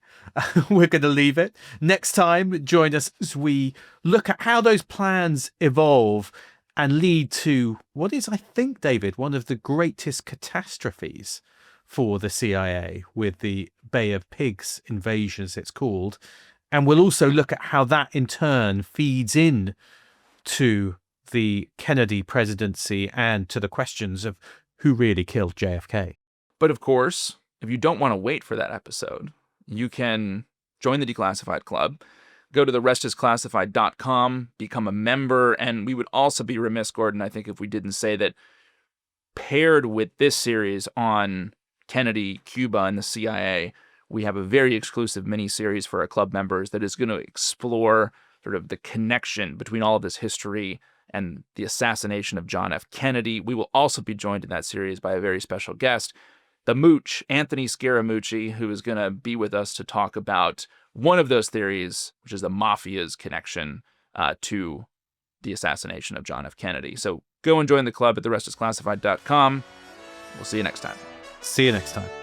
[SPEAKER 4] We're going to leave it. Next time, join us as we look at how those plans evolve and lead to what is, I think, David, one of the greatest catastrophes for the CIA with the Bay of Pigs invasion, as it's called. And we'll also look at how that in turn feeds in to the Kennedy presidency and to the questions of who really killed JFK.
[SPEAKER 2] But of course, if you don't want to wait for that episode, you can join the Declassified Club. Go to therestisclassified.com, become a member, and we would also be remiss, Gordon, I think, if we didn't say that paired with this series on Kennedy, Cuba, and the CIA, we have a very exclusive mini-series for our club members that is going to explore sort of the connection between all of this history and the assassination of John F. Kennedy. We will also be joined in that series by a very special guest, the Mooch, Anthony Scaramucci, who is going to be with us to talk about one of those theories, which is the Mafia's connection to the assassination of John F. Kennedy. So go and join the club at therestisclassified.com. We'll see you next time.
[SPEAKER 4] See you next time.